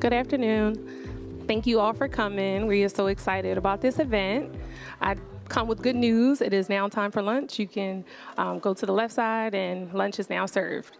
Good afternoon. Thank you all for coming. We are so excited about this event. I come with good news. It is now time for lunch. You can go to the left side, and lunch is now served.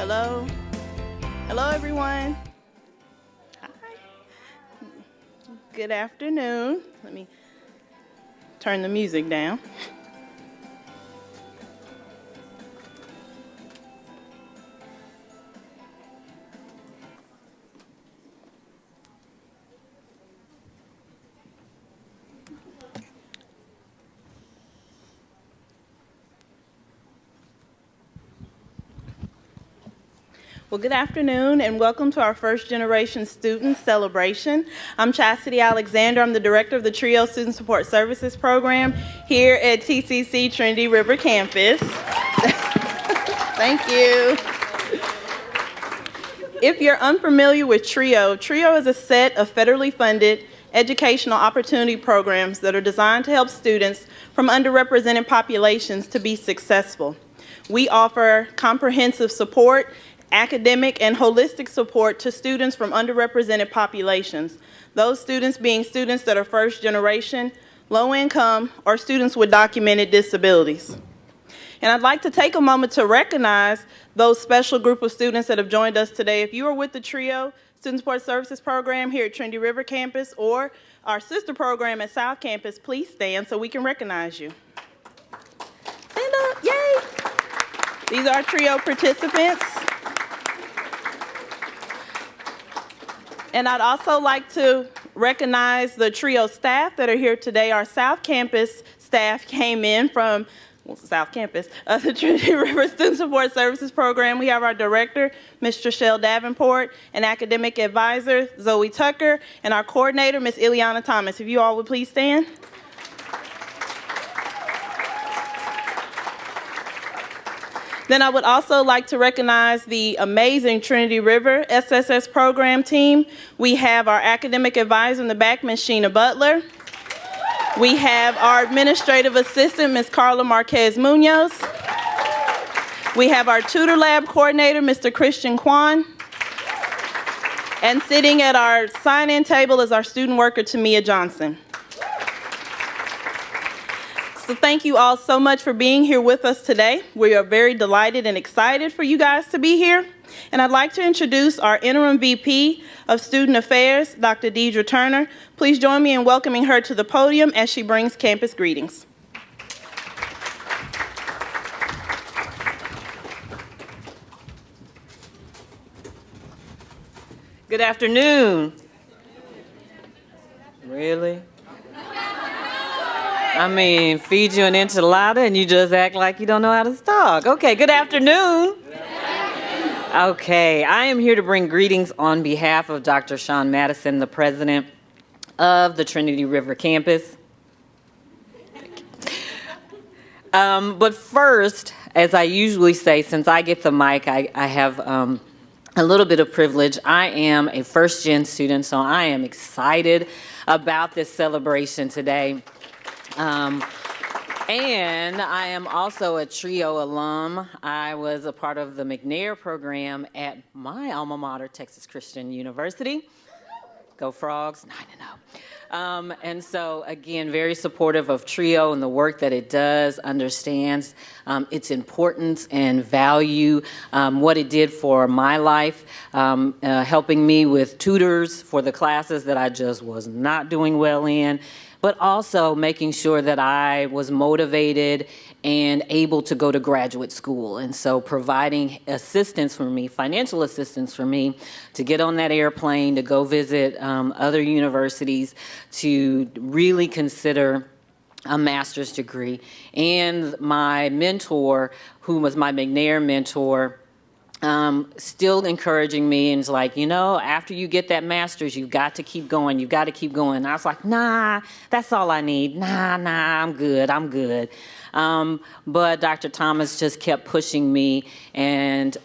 Hello. Hello, everyone. Hi. Good afternoon. Let me turn the music down. Well, good afternoon and welcome to our First Generation Student Celebration. I'm Chastity Alexander. I'm the director of the TRIO Student Support Services Program here at TCC Trinity River Campus. Thank you. If you're unfamiliar with TRIO, TRIO is a set of federally funded educational opportunity programs that are designed to help students from underrepresented populations to be successful. We offer comprehensive support, academic and holistic support to students from underrepresented populations. Those students being students that are first generation, low income, or students with documented disabilities. And I'd like to take a moment to recognize those special group of students that have joined us today. If you are with the TRIO Student Support Services Program here at Trinity River Campus or our sister program at South Campus, please stand so we can recognize you. Stand up, yay! These are TRIO participants. And I'd also like to recognize the TRIO staff that are here today. Our South Campus staff came in from South Campus, the Trinity River Student Support Services Program. We have our director, Ms. Trishelle Davenport, and academic advisor, Zoe Tucker, and our coordinator, Ms. Ileana Thomas. If you all would please stand. Then I would also like to recognize the amazing Trinity River SSS program team. We have our academic advisor in the back, Ms. Sheena Butler. We have our administrative assistant, Ms. Carla Marquez Munoz. We have our tutor lab coordinator, Mr. Christian Kwan. And sitting at our sign-in table is our student worker, Tamia Johnson. So thank you all so much for being here with us today. We are very delighted and excited for you guys to be here. And I'd like to introduce our interim VP of Student Affairs, Dr. Deidre Turner. Please join me in welcoming her to the podium as she brings campus greetings. Good afternoon. Really? I mean, feed you an enchilada and you just act like you don't know how to talk. Okay, good afternoon. Okay, I am here to bring greetings on behalf of Dr. Sean Madison, the president of the Trinity River campus. But first, as I usually say, since I get the mic, I have a little bit of privilege. I am a first-gen student, so I am excited about this celebration today. And I am also a TRIO alum. I was a part of the McNair program at my alma mater, Texas Christian University. Go Frogs, 9-0. And so, again, very supportive of TRIO and the work that it does, understands its importance and value, what it did for my life, helping me with tutors for the classes that I just was not doing well in, but also making sure that I was motivated and able to go to graduate school. And so providing assistance for me, financial assistance for me, to get on that airplane, to go visit other universities, to really consider a master's degree. And my mentor, who was my McNair mentor, still encouraging me and is like, you know, after you get that master's, you've got to keep going. You've got to keep going. And I was like, nah, that's all I need. Nah, I'm good. But Dr. Thomas just kept pushing me and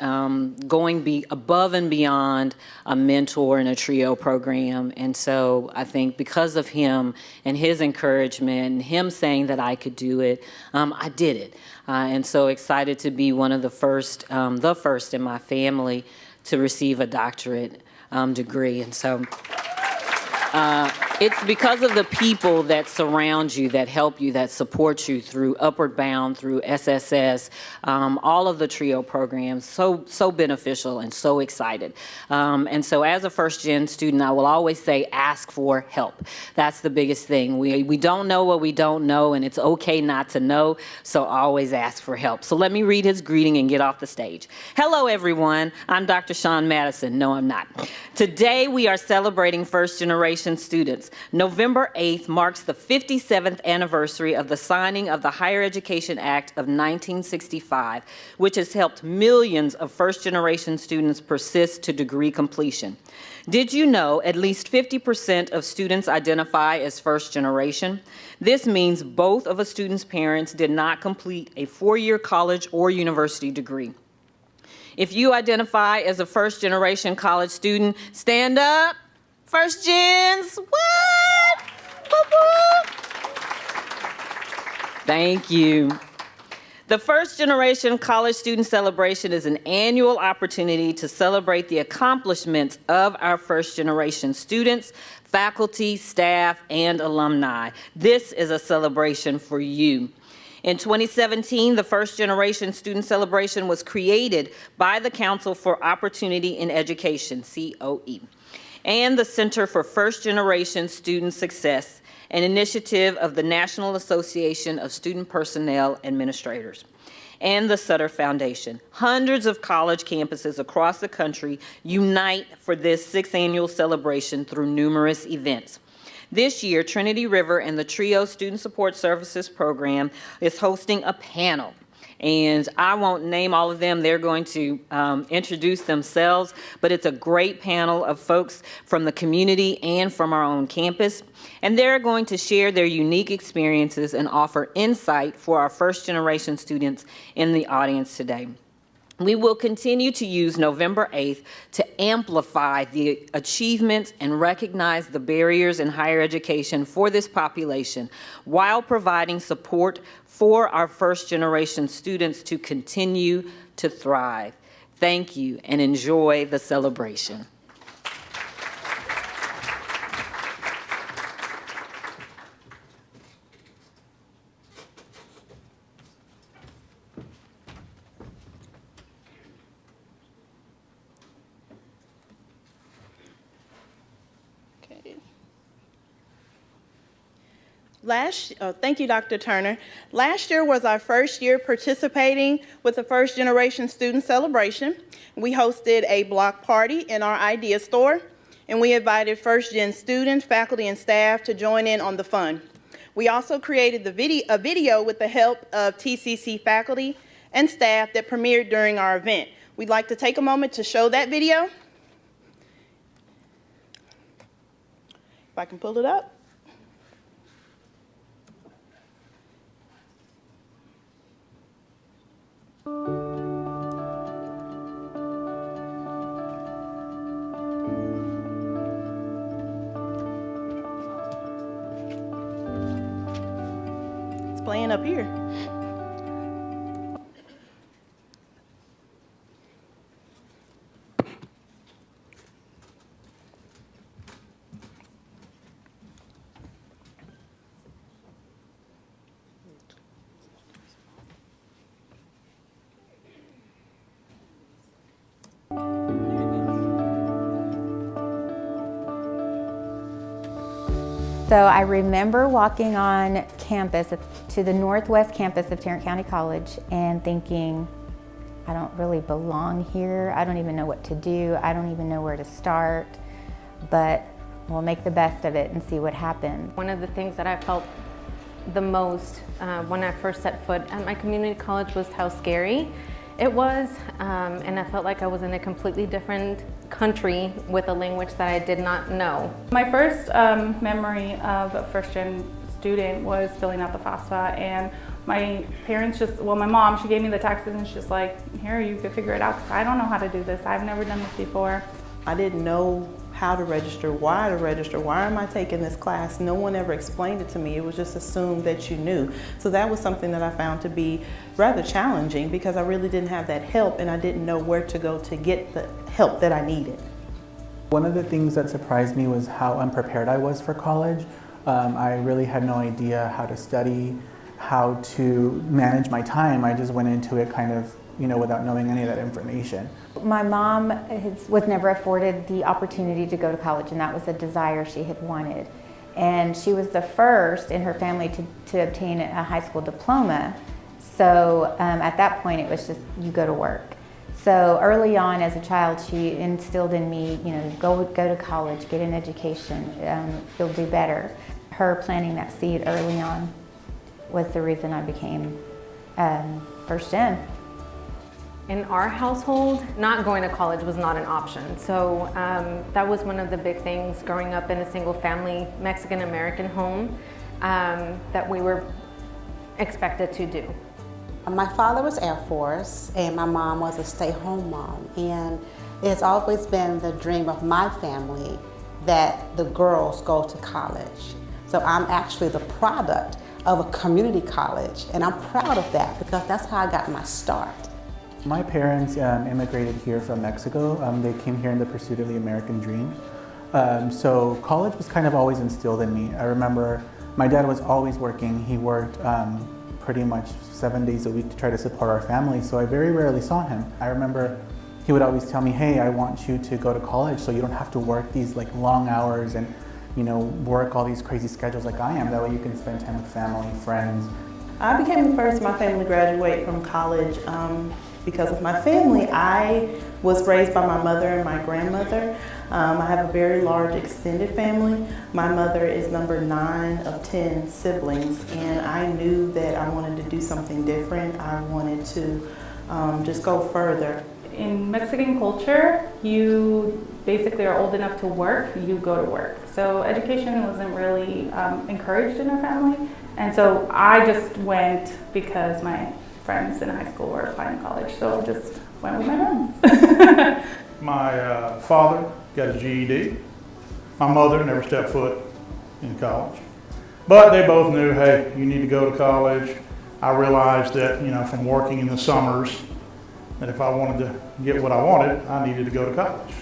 going above and beyond a mentor in a TRIO program. And so I think because of him and his encouragement and him saying that I could do it, I did it. And so excited to be one of the first in my family to receive a doctorate degree. And so It's because of the people that surround you, that help you, that support you through Upward Bound, through SSS, all of the TRIO programs, so beneficial and so excited. And so as a first-gen student, I will always say ask for help. That's the biggest thing. We don't know what we don't know, and it's okay not to know, so always ask for help. So let me read his greeting and get off the stage. Hello, everyone. I'm Dr. Sean Madison. No, I'm not. Today, we are celebrating first-generation students. November 8th marks the 57th anniversary of the signing of the Higher Education Act of 1965, which has helped millions of first-generation students persist to degree completion. Did you know at least 50% of students identify as first generation? This means both of a student's parents did not complete a four-year college or university degree. If you identify as a first-generation college student, stand up. First gens, what? Whoop, whoop. Thank you. The First Generation College Student Celebration is an annual opportunity to celebrate the accomplishments of our first-generation students, faculty, staff, and alumni. This is a celebration for you. In 2017, the First Generation Student Celebration was created by the Council for Opportunity in Education, COE, and the Center for First Generation Student Success, an initiative of the National Association of Student Personnel Administrators, and the Sutter Foundation. Hundreds of college campuses across the country unite for this sixth annual celebration through numerous events. This year, Trinity River and the TRIO Student Support Services Program is hosting a panel. And I won't name all of them. They're going to introduce themselves, but it's a great panel of folks from the community and from our own campus. And they're going to share their unique experiences and offer insight for our first-generation students in the audience today. We will continue to use November 8th to amplify the achievements and recognize the barriers in higher education for this population while providing support for our first-generation students to continue to thrive. Thank you and enjoy the celebration. Thank you, Dr. Turner. Last year was our first year participating with the First Generation Student Celebration. We hosted a block party in our idea store, and we invited first gen students, faculty, and staff to join in on the fun. We also created a video with the help of TCC faculty and staff that premiered during our event. We'd like to take a moment to show that video. If I can pull it up. It's playing up here. So I remember walking on campus to the northwest campus of Tarrant County College and thinking, I don't really belong here. I don't even know what to do. I don't even know where to start, but we'll make the best of it and see what happens. One of the things that I felt the most when I first set foot at my community college was how scary it was, and I felt like I was in a completely different country with a language that I did not know. My first memory of a first-gen student was filling out the FAFSA, and my parents my mom, she gave me the taxes and she's just like, here, you could figure it out, because I don't know how to do this. I've never done this before. I didn't know how to register, why am I taking this class? No one ever explained it to me. It was just assumed that you knew. So that was something that I found to be rather challenging, because I really didn't have that help and I didn't know where to go to get the help that I needed. One of the things that surprised me was how unprepared I was for college. I really had no idea how to study, how to manage my time. I just went into it kind of, without knowing any of that information. My mom was never afforded the opportunity to go to college, and that was a desire she had wanted. And she was the first in her family to obtain a high school diploma. So at that point, it was just, you go to work. So early on as a child, she instilled in me, go to college, get an education, you'll do better. Her planting that seed early on was the reason I became First Gen. In our household, not going to college was not an option. So that was one of the big things growing up in a single family Mexican-American home that we were expected to do. My father was Air Force and my mom was a stay-home mom. And it's always been the dream of my family that the girls go to college. So I'm actually the product of a community college, and I'm proud of that because that's how I got my start. My parents immigrated here from Mexico. They came here in the pursuit of the American dream. So college was kind of always instilled in me. I remember my dad was always working. He worked pretty much 7 days a week to try to support our family, so I very rarely saw him. I remember he would always tell me, hey, I want you to go to college so you don't have to work these long hours and work all these crazy schedules like I am. That way you can spend time with family, friends. I became the first in my family to graduate from college because of my family. I was raised by my mother and my grandmother. I have a very large extended family. My mother is number 9 of 10 siblings, and I knew that I wanted to do something different. I wanted to just go further. In Mexican culture, you basically are old enough to work, you go to work. So education wasn't really encouraged in our family. And so I just went because my friends in high school were applying to college, so I just went with my friends. My father got his GED. My mother never stepped foot in college. But they both knew, hey, you need to go to college. I realized that, from working in the summers, that if I wanted to get what I wanted, I needed to go to college.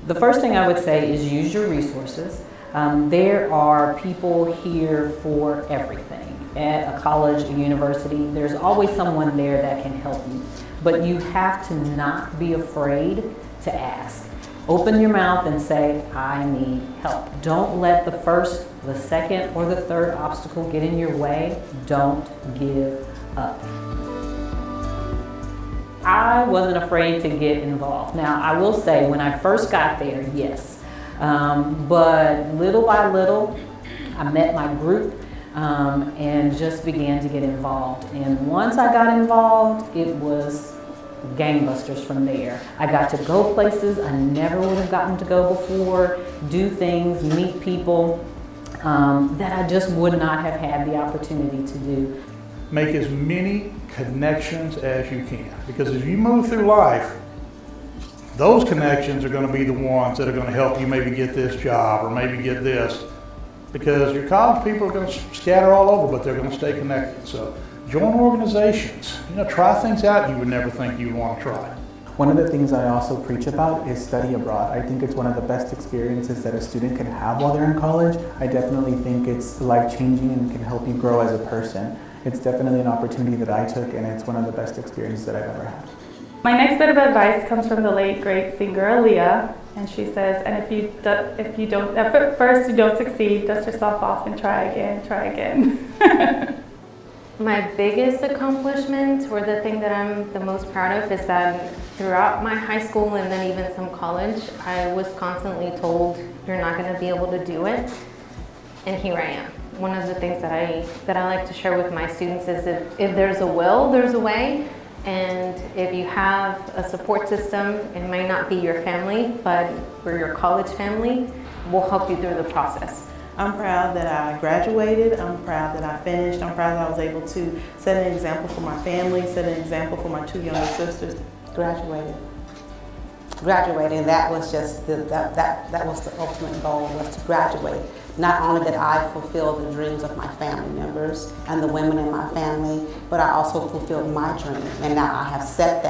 The first thing I would say is use your resources. There are people here for everything. At a college, a university, there's always someone there that can help you. But you have to not be afraid to ask. Open your mouth and say, I need help. Don't let the first, the second, or the third obstacle get in your way. Don't give up. I wasn't afraid to get involved. Now, I will say, when I first got there, yes. But little by little, I met my group and just began to get involved. And once I got involved, it was gangbusters from there. I got to go places I never would have gotten to go before, do things, meet people that I just would not have had the opportunity to do. Make as many connections as you can, because as you move through life, those connections are going to be the ones that are going to help you maybe get this job or maybe get this, because your college people are going to scatter all over, but they're going to stay connected. So join organizations, try things out you would never think you'd want to try. One of the things I also preach about is study abroad. I think it's one of the best experiences that a student can have while they're in college. I definitely think it's life-changing and can help you grow as a person. It's definitely an opportunity that I took, and it's one of the best experiences that I've ever had. My next bit of advice comes from the late great singer Aaliyah, and she says, and if you don't, at first you don't succeed, dust yourself off and try again. My biggest accomplishment, or the thing that I'm the most proud of, is that throughout my high school and then even some college, I was constantly told, you're not going to be able to do it, and here I am. One of the things that I like to share with my students is if there's a will, there's a way, and if you have a support system, it may not be your family, but we're your college family, we'll help you through the process. I'm proud that I graduated. I'm proud that I finished. I'm proud that I was able to set an example for my family, set an example for my 2 younger sisters. Graduating, that was just that was the ultimate goal, was to graduate. Not only did I fulfill the dreams of my family members and the women in my family, but I also fulfilled my dream. And now I have set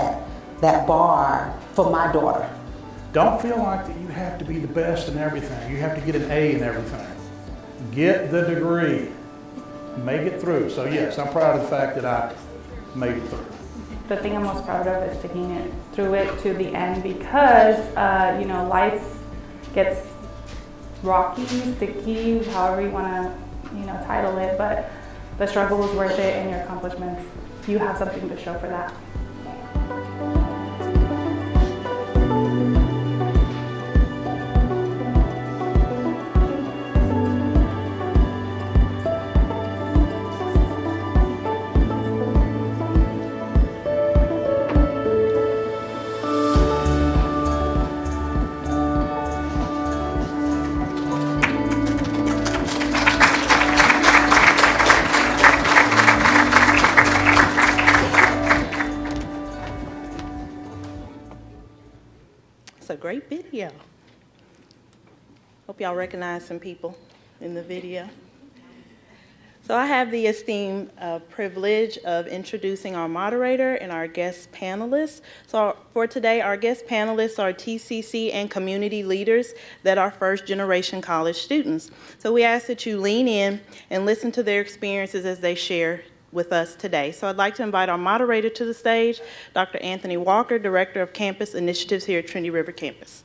that bar for my daughter. Don't feel like that you have to be the best in everything. You have to get an A in everything. Get the degree. Make it through. So yes, I'm proud of the fact that I made it through. The thing I'm most proud of is sticking it through it to the end because, you know, life gets rocky, sticky, however you want to, you know, title it, but the struggle was worth it and your accomplishments, you have something to show for that. It's a great video. Hope y'all recognize some people in the video. So I have the esteemed privilege of introducing our moderator and our guest panelists. So for today, our guest panelists are TCC and community leaders that are first-generation college students. So we ask that you lean in and listen to their experiences as they share with us today. So I'd like to invite our moderator to the stage, Dr. Anthony Walker, Director of Campus Initiatives here at Trinity River Campus.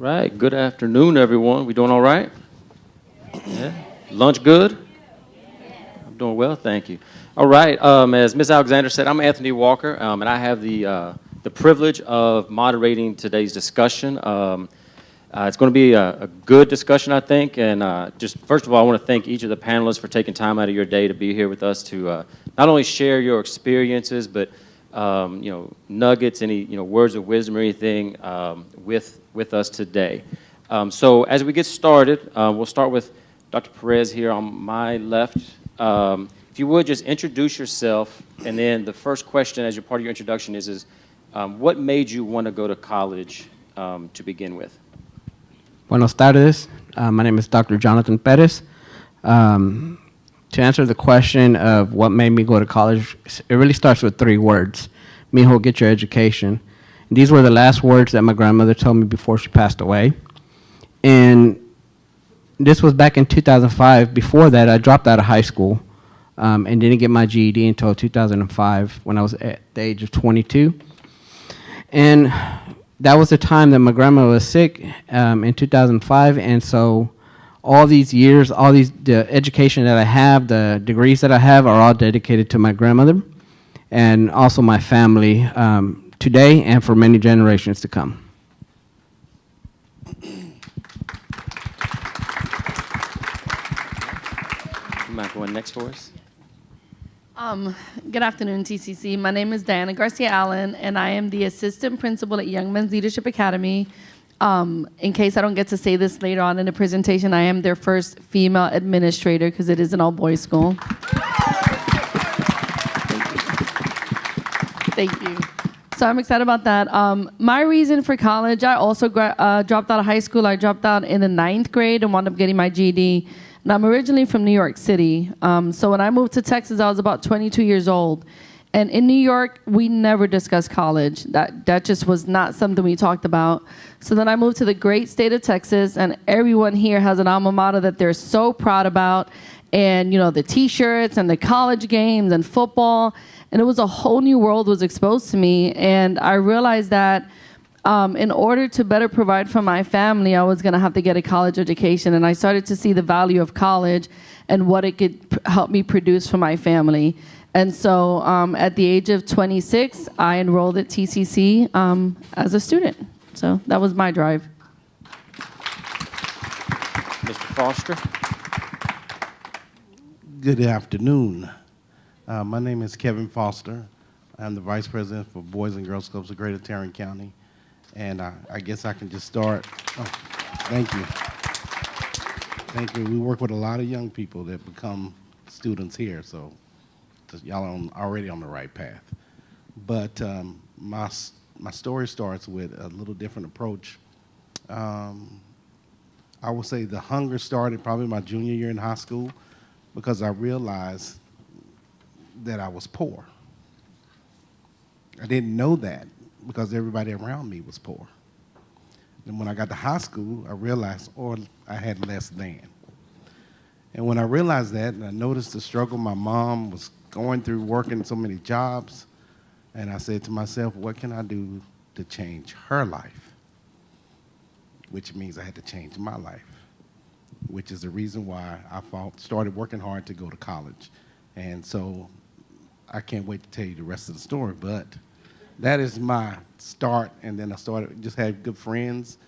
All right, good afternoon, everyone. We doing all right? Yeah. Lunch good? I'm doing well, thank you. All right, as Ms. Alexander said, I'm Anthony Walker, and I have the privilege of moderating today's discussion. It's going to be a good discussion, I think, and just first of all, I want to thank each of the panelists for taking time out of your day to be here with us to not only share your experiences, but you know, nuggets, any words of wisdom or anything with us today. So as we get started, we'll start with Dr. Perez here on my left. If you would just introduce yourself, and then the first question as your part of your introduction is what made you want to go to college to begin with? Buenos tardes. My name is Dr. Jonathan Perez. To answer the question of what made me go to college, it really starts with 3 words. Mijo, get your education. And these were the last words that my grandmother told me before she passed away. And this was back in 2005. Before that, I dropped out of high school and didn't get my GED until 2005 when I was at the age of 22. And that was the time that my grandma was sick in 2005. And so all these years, the education that I have, the degrees that I have are all dedicated to my grandmother and also my family today and for many generations to come. You might go on next for us. Good afternoon, TCC. My name is Diana Garcia Allen, and I am the assistant principal at Young Men's Leadership Academy. In case I don't get to say this later on in the presentation, I am their first female administrator because it is an all-boys school. Thank you. So I'm excited about that. My reason for college, I also dropped out of high school. I dropped out in the 9th grade and wound up getting my GED. And I'm originally from New York City. So when I moved to Texas, I was about 22 years old. And in New York, we never discussed college. That just was not something we talked about. So then I moved to the great state of Texas, and everyone here has an alma mater that they're so proud about. And, you know, the T-shirts and the college games and football. And it was a whole new world was exposed to me. And I realized that in order to better provide for my family, I was going to have to get a college education. And I started to see the value of college and what it could help me produce for my family. And so at the age of 26, I enrolled at TCC as a student. So that was my drive. Mr. Foster. Good afternoon. My name is Kevin Foster. I'm the Vice President for Boys and Girls Clubs of Greater Tarrant County. And I guess I can just start. Oh, thank you. Thank you. We work with a lot of young people that become students here, so y'all are already on the right path. But my story starts with a little different approach. I would say the hunger started probably my junior year in high school because I realized that I was poor. I didn't know that because everybody around me was poor. And when I got to high school, I realized, I had less than. And when I realized that, and I noticed the struggle my mom was going through working so many jobs, and I said to myself, what can I do to change her life? Which means I had to change my life, which is the reason why I started working hard to go to college. And so I can't wait to tell you the rest of the story, but that is my start. And then I just had good friends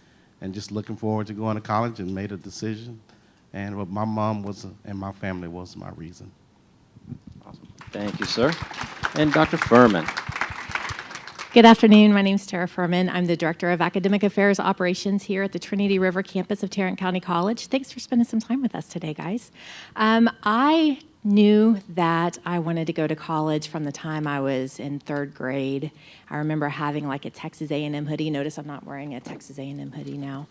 and just looking forward to going to college and made a decision. And what my mom and my family was my reason. Awesome. Thank you, sir. And Dr. Furman. Good afternoon. My name is Tara Furman. I'm the Director of Academic Affairs Operations here at the Trinity River campus of Tarrant County College. Thanks for spending some time with us today, guys. I knew that I wanted to go to college from the time I was in third grade. I remember having like a Texas A&M hoodie. Notice I'm not wearing a Texas A&M hoodie now.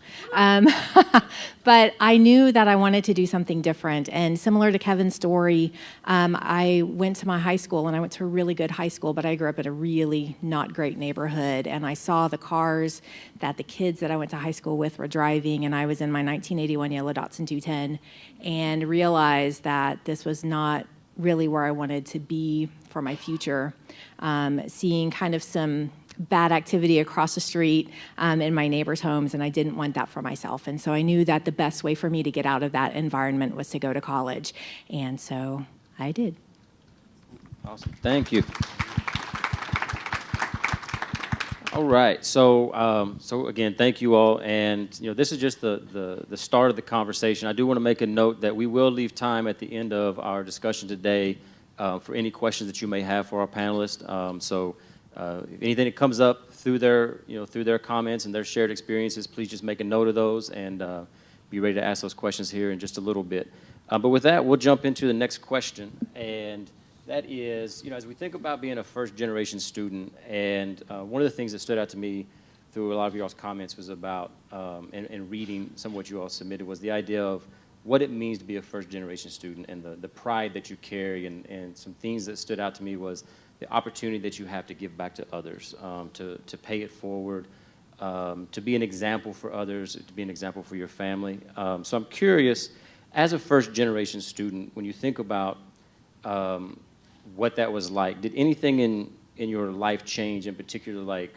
But I knew that I wanted to do something different. And similar to Kevin's story, I went to my high school, and I went to a really good high school, but I grew up in a really not great neighborhood. And I saw the cars that the kids that I went to high school with were driving, and I was in my 1981 yellow Datsun 210, and realized that this was not really where I wanted to be for my future. Seeing kind of some bad activity across the street in my neighbors' homes, and I didn't want that for myself. And so I knew that the best way for me to get out of that environment was to go to college. And so I did. Awesome. Thank you. All right. So again, thank you all. And this is just the start of the conversation. I do want to make a note that we will leave time at the end of our discussion today for any questions that you may have for our panelists. If anything that comes up through their comments and their shared experiences, please just make a note of those and be ready to ask those questions here in just a little bit. But with that, we'll jump into the next question. And that is, as we think about being a first-generation student, and one of the things that stood out to me through a lot of y'all's comments was about, and reading some of what you all submitted, was the idea of what it means to be a first-generation student and the pride that you carry. And some things that stood out to me was the opportunity that you have to give back to others, to pay it forward, to be an example for others, to be an example for your family. So I'm curious, as a first-generation student, when you think about what that was like, did anything in your life change, in particular, like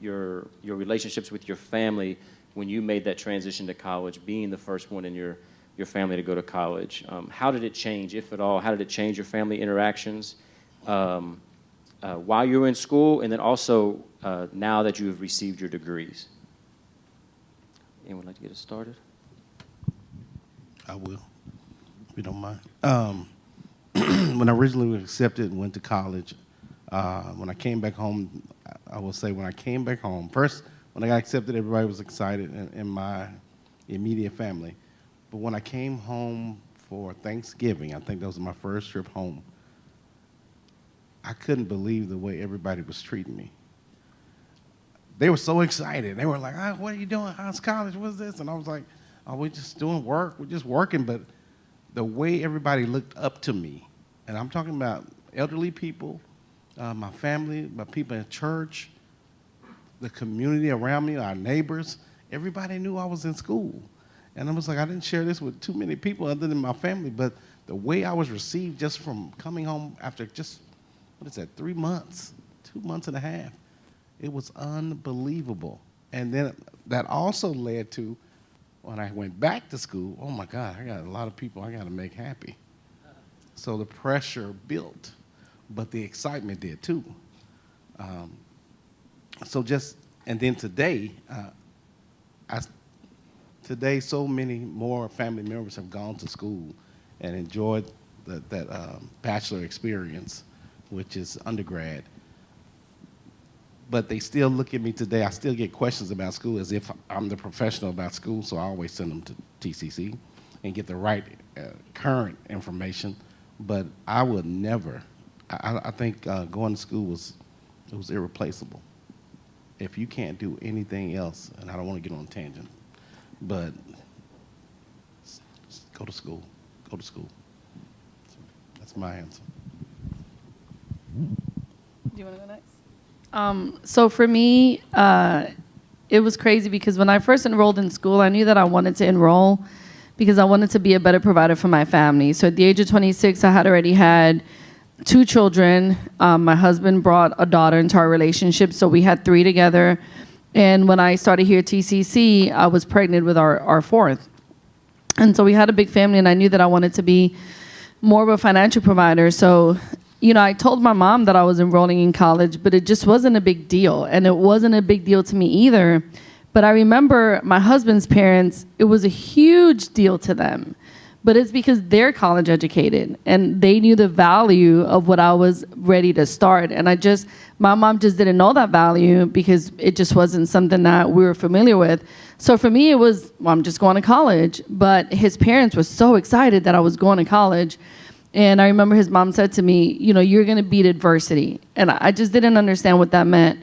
your relationships with your family when you made that transition to college, being the first one in your family to go to college? How did it change, if at all? How did it change your family interactions while you were in school, and then also now that you have received your degrees? Anyone like to get us started? I will, if you don't mind. When I originally was accepted and went to college, when I came back home, I will say when I came back home, first, when I got accepted, everybody was excited in my immediate family. But when I came home for Thanksgiving, I think that was my first trip home, I couldn't believe the way everybody was treating me. They were so excited. They were like, what are you doing? How's college? What's this? And I was like, we're just doing work. We're just working. But the way everybody looked up to me, and I'm talking about elderly people, my family, my people in church, the community around me, our neighbors, everybody knew I was in school. And I was like, I didn't share this with too many people other than my family, but the way I was received just from coming home after just, 3 months, 2 months and a half, it was unbelievable. And then that also led to, when I went back to school, oh my God, I got a lot of people I got to make happy. So the pressure built, but the excitement did too. And then today, today so many more family members have gone to school and enjoyed bachelor experience, which is undergrad. But they still look at me today. I still get questions about school as if I'm the professional about school, so I always send them to TCC and get the right current information. But I would never, I think going to school was irreplaceable. If you can't do anything else, and I don't want to get on a tangent, but go to school, go to school. That's my answer. Do you want to go next? So for me, it was crazy because when I first enrolled in school, I knew that I wanted to enroll because I wanted to be a better provider for my family. So at the age of 26, I had already had 2 children. My husband brought a daughter into our relationship, so we had 3 together. And when I started here at TCC, I was pregnant with our 4th. And so we had a big family, and I knew that I wanted to be more of a financial provider. So, you know, I told my mom that I was enrolling in college, but it just wasn't a big deal. And it wasn't a big deal to me either. But I remember my husband's parents, it was a huge deal to them. But it's because they're college educated and they knew the value of what I was ready to start. And my mom just didn't know that value because it just wasn't something that we were familiar with. So for me, it was, well, I'm just going to college. But his parents were so excited that I was going to college. And I remember his mom said to me, you know, you're going to beat adversity. And I just didn't understand what that meant.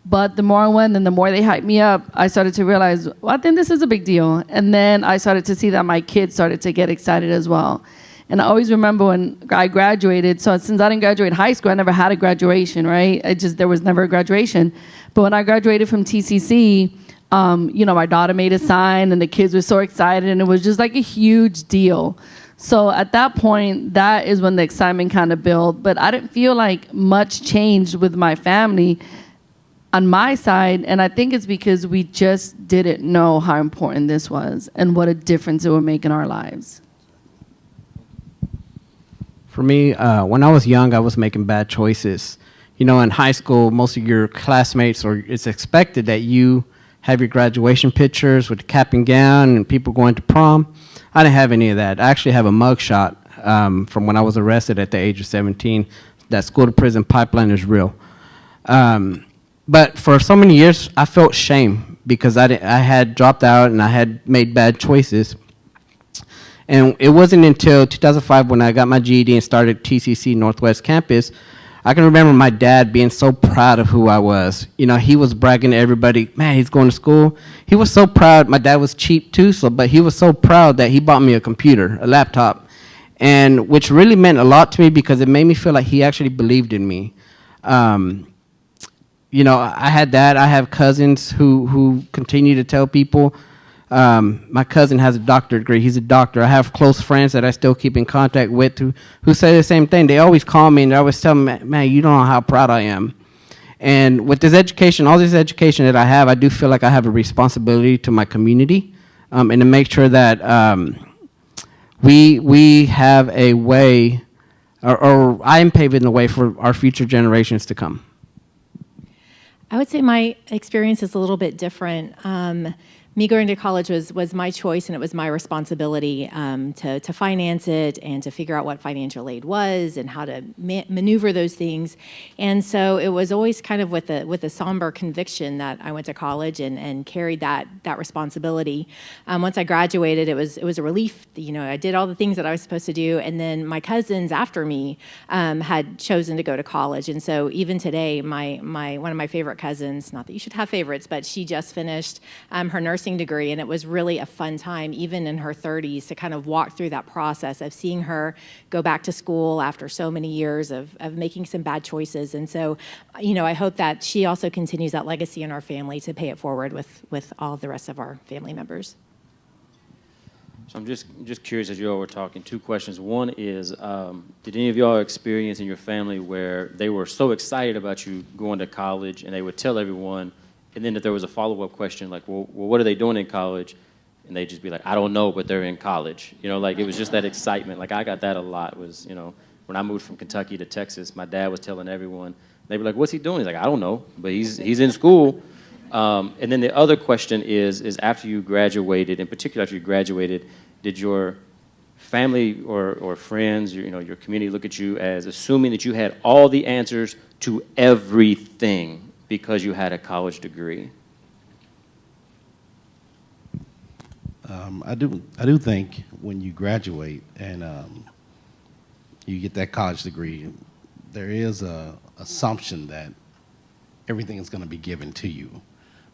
But the more I went and the more they hyped me up, I started to realize, well, I think this is a big deal. And then I started to see that my kids started to get excited as well. And I always remember when I graduated, so since I didn't graduate high school, I never had a graduation, right? There was never a graduation. But when I graduated from TCC, you know, my daughter made a sign and the kids were so excited and it was just like a huge deal. So at that point, that is when the excitement kind of built. But I didn't feel like much changed with my family on my side, and I think it's because we just didn't know how important this was and what a difference it would make in our lives. For me, when I was young, I was making bad choices. You know, in high school, most of your classmates, or it's expected that you have your graduation pictures with the cap and gown and people going to prom. I didn't have any of that. I actually have a mugshot from when I was arrested at the age of 17. That school to prison pipeline is real. But for so many years, I felt shame because I had dropped out and I had made bad choices. And it wasn't until 2005 when I got my GED and started TCC Northwest Campus, I can remember my dad being so proud of who I was. You know, he was bragging to everybody, man, he's going to school. He was so proud. My dad was cheap too, but he was so proud that he bought me a computer, a laptop, and which really meant a lot to me because it made me feel like he actually believed in me. You know, I had that. I have cousins who continue to tell people. My cousin has a doctorate degree. He's a doctor. I have close friends that I still keep in contact with who say the same thing. They always call me and they always tell me, man, you don't know how proud I am. And with this education, all this education that I have, I do feel like I have a responsibility to my community and to make sure that we have a way, or I am paving the way for our future generations to come. I would say my experience is a little bit different. Me going to college was my choice, and it was my responsibility to finance it and to figure out what financial aid was and how to maneuver those things. And so it was always kind of with a somber conviction that I went to college and carried that responsibility. Once I graduated, it was a relief. You know, I did all the things that I was supposed to do, and then my cousins after me had chosen to go to college. And so even today, one of my favorite cousins, not that you should have favorites, but she just finished her nursing degree, and it was really a fun time, even in her 30s, to kind of walk through that process of seeing her go back to school after so many years of making some bad choices. And so, you know, I hope that she also continues that legacy in our family to pay it forward with all the rest of our family members. So I'm just curious, as you all were talking, 2 questions. One is, did any of y'all experience in your family where they were so excited about you going to college and they would tell everyone, and then if there was a follow-up question like, well, what are they doing in college? And they'd just be like, I don't know, but they're in college. You know, like it was just that excitement. Like I got that a lot was, you know, when I moved from Kentucky to Texas, my dad was telling everyone, they'd be like, what's he doing? He's like, I don't know, but he's in school. And then the other question is after you graduated, in particular after you graduated, did your family or friends, your community look at you as assuming that you had all the answers to everything because you had a college degree? I do think when you graduate and you get that college degree, there is a assumption that everything is going to be given to you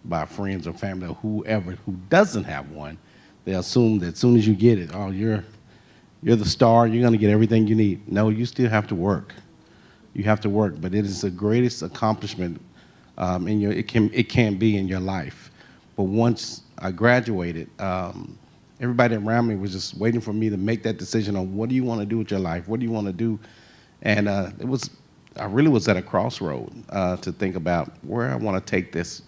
by friends or family or whoever who doesn't have one. They assume that as soon as you get it, oh, you're the star, you're going to get everything you need. No, you still have to work. You have to work, but it is the greatest accomplishment it can be in your life. But once I graduated, everybody around me was just waiting for me to make that decision on what do you want to do with your life, what do you want to do, and I really was at a crossroad to think about where I want to take this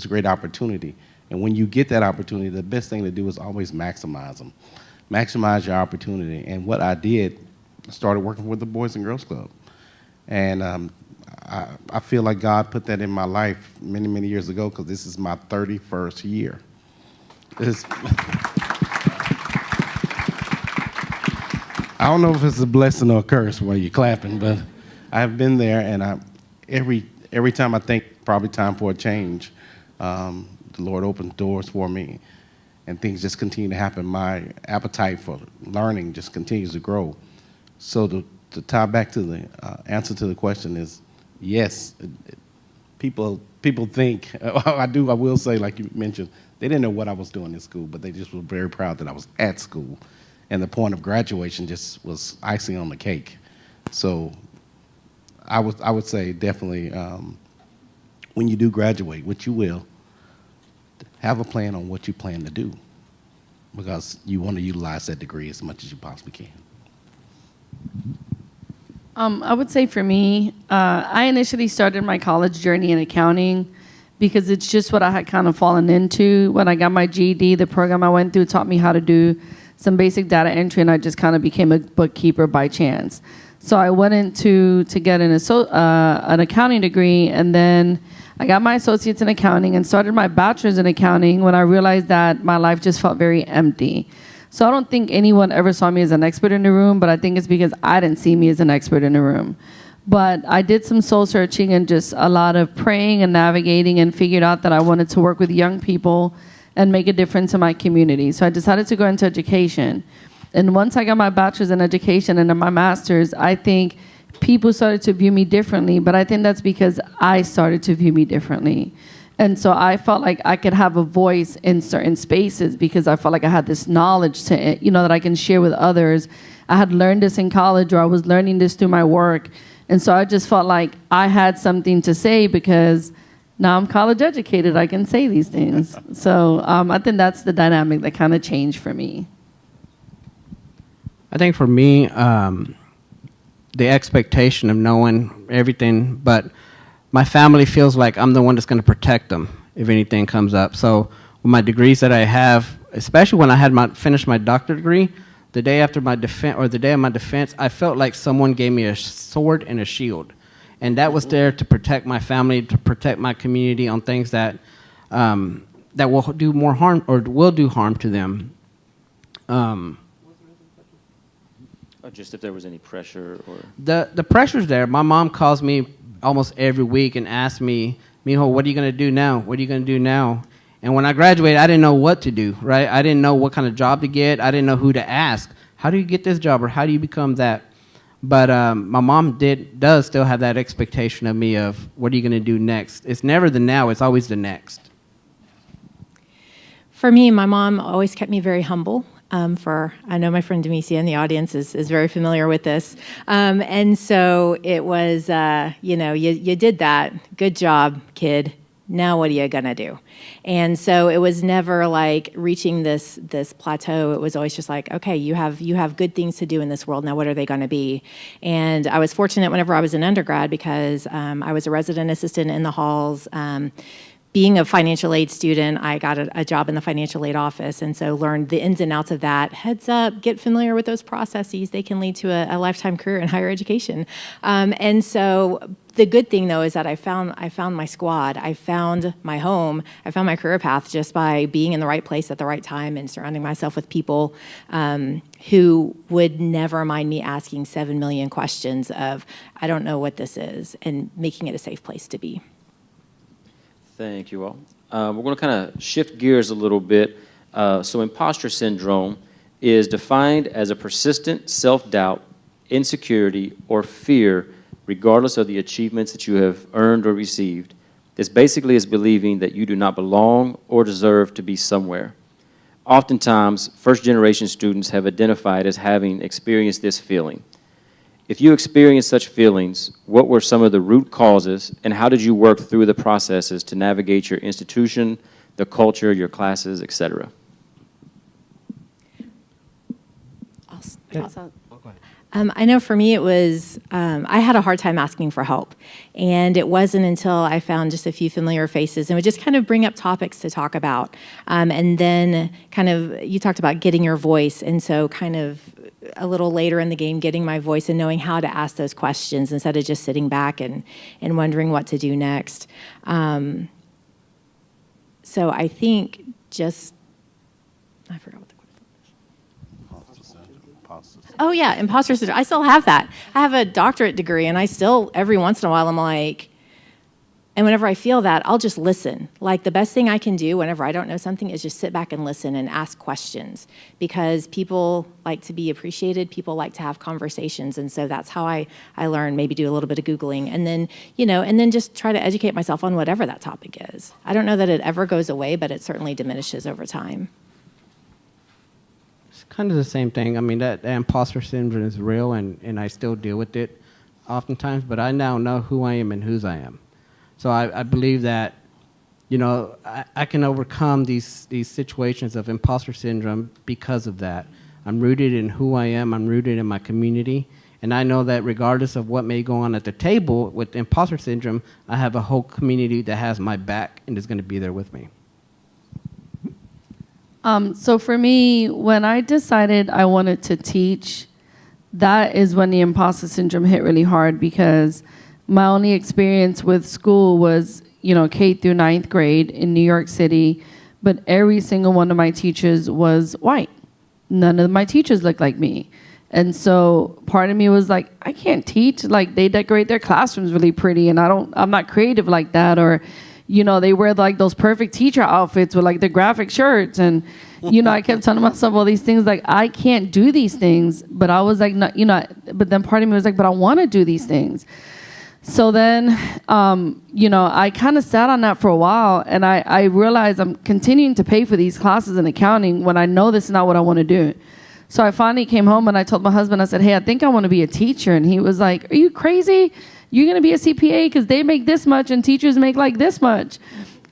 great opportunity. And when you get that opportunity, the best thing to do is always maximize them. Maximize your opportunity. And what I did, I started working with the Boys and Girls Club. And I feel like God put that in my life many, many years ago because this is my 31st year. I don't know if it's a blessing or a curse while you're clapping, but I've been there, and every time I think probably time for a change, the Lord opens doors for me, and things just continue to happen. My appetite for learning just continues to grow. So to tie back to the answer to the question is, yes, people think, I will say, like you mentioned, they didn't know what I was doing in school, but they just were very proud that I was at school. And the point of graduation just was icing on the cake. So I would say definitely when you do graduate, which you will, have a plan on what you plan to do because you want to utilize that degree as much as you possibly can. I would say for me, I initially started my college journey in accounting because it's just what I had kind of fallen into. When I got my GED, the program I went through taught me how to do some basic data entry, and I just kind of became a bookkeeper by chance. So I went into to get an accounting degree, and then I got my associates in accounting and started my bachelor's in accounting when I realized that my life just felt very empty. So I don't think anyone ever saw me as an expert in the room, but I think it's because I didn't see me as an expert in the room. But I did some soul searching and just a lot of praying and navigating and figured out that I wanted to work with young people and make a difference in my community. So I decided to go into education. And once I got my bachelor's in education and then my master's, I think people started to view me differently, but I think that's because I started to view me differently. And so I felt like I could have a voice in certain spaces because I felt like I had this knowledge to, that I can share with others. I had learned this in college, or I was learning this through my work. And so I just felt like I had something to say because now I'm college educated, I can say these things. So I think that's the dynamic that kind of changed for me. I think for me, the expectation of knowing everything, but my family feels like I'm the one that's going to protect them if anything comes up. So with my degrees that I have, especially when I had finished my doctorate degree, the day after my defense, or the day of my defense, I felt like someone gave me a sword and a shield. And that was there to protect my family, to protect my community on things that that will do more harm or will do harm to them. Just if there was any pressure or the pressure's there. My mom calls me almost every week and asks me, "Mijo, what are you going to do now? What are you going to do now?" And when I graduated, I didn't know what to do. Right? I didn't know what kind of job to get. I didn't know who to ask. How do you get this job, or how do you become that? But my mom does still have that expectation of me of what are you going to do next. It's never the now, it's always the next. For me, my mom always kept me very humble. I know my friend Demesia in the audience is very familiar with this. And so it was, you did that. Good job, kid. Now what are you gonna do? And so it was never like reaching this plateau. It was always just like, okay, you have good things to do in this world. Now what are they gonna be? And I was fortunate whenever I was an undergrad because I was a resident assistant in the halls. Being a financial aid student, I got a job in the financial aid office, and so learned the ins and outs of that. Heads up, get familiar with those processes. They can lead to a lifetime career in higher education. And so the good thing though is that I found my squad, I found my home, I found my career path just by being in the right place at the right time and surrounding myself with people who would never mind me asking 7 million questions of, I don't know what this is, and making it a safe place to be. Thank you all. We're going to kind of shift gears a little bit. So imposter syndrome is defined as a persistent self-doubt, insecurity, or fear regardless of the achievements that you have earned or received. This basically is believing that you do not belong or deserve to be somewhere. Oftentimes, first-generation students have identified as having experienced this feeling. If you experienced such feelings, what were some of the root causes, and how did you work through the processes to navigate your institution, the culture, your classes, etc.? I know for me it was, I had a hard time asking for help. And it wasn't until I found just a few familiar faces and would just kind of bring up topics to talk about. And then kind of, you talked about getting your voice. And so kind of a little later in the game, getting my voice and knowing how to ask those questions instead of just sitting back and wondering what to do next. So I think just, I forgot what the question was. Oh yeah, imposter syndrome. I still have that. I have a doctorate degree and I still, every once in a while, I'm like, and whenever I feel that, I'll just listen. Like the best thing I can do whenever I don't know something is just sit back and listen and ask questions, because people like to be appreciated. People like to have conversations. And so that's how I learn, maybe do a little bit of Googling and then, and then just try to educate myself on whatever that topic is. I don't know that it ever goes away, but it certainly diminishes over time. It's kind of the same thing. I mean, that imposter syndrome is real, and I still deal with it oftentimes, but I now know who I am and whose I am. So I believe that, I can overcome these situations of imposter syndrome because of that. I'm rooted in who I am. I'm rooted in my community. And I know that regardless of what may go on at the table with imposter syndrome, I have a whole community that has my back and is going to be there with me. So for me, when I decided I wanted to teach, that is when the imposter syndrome hit really hard, because my only experience with school was, K through 9th grade in New York City, but every single one of my teachers was white. None of my teachers looked like me. And so part of me was like, I can't teach. Like, they decorate their classrooms really pretty, and I'm not creative like that. Or, they wear like those perfect teacher outfits with like the graphic shirts. And, I kept telling myself all these things, like, I can't do these things. But I was like, no, but then part of me was like, but I want to do these things. So then, I kind of sat on that for a while, and I realized I'm continuing to pay for these classes in accounting when I know this is not what I want to do. So I finally came home and I told my husband, I said, hey, I think I want to be a teacher. And he was like, are you crazy? You're going to be a CPA because they make this much and teachers make like this much.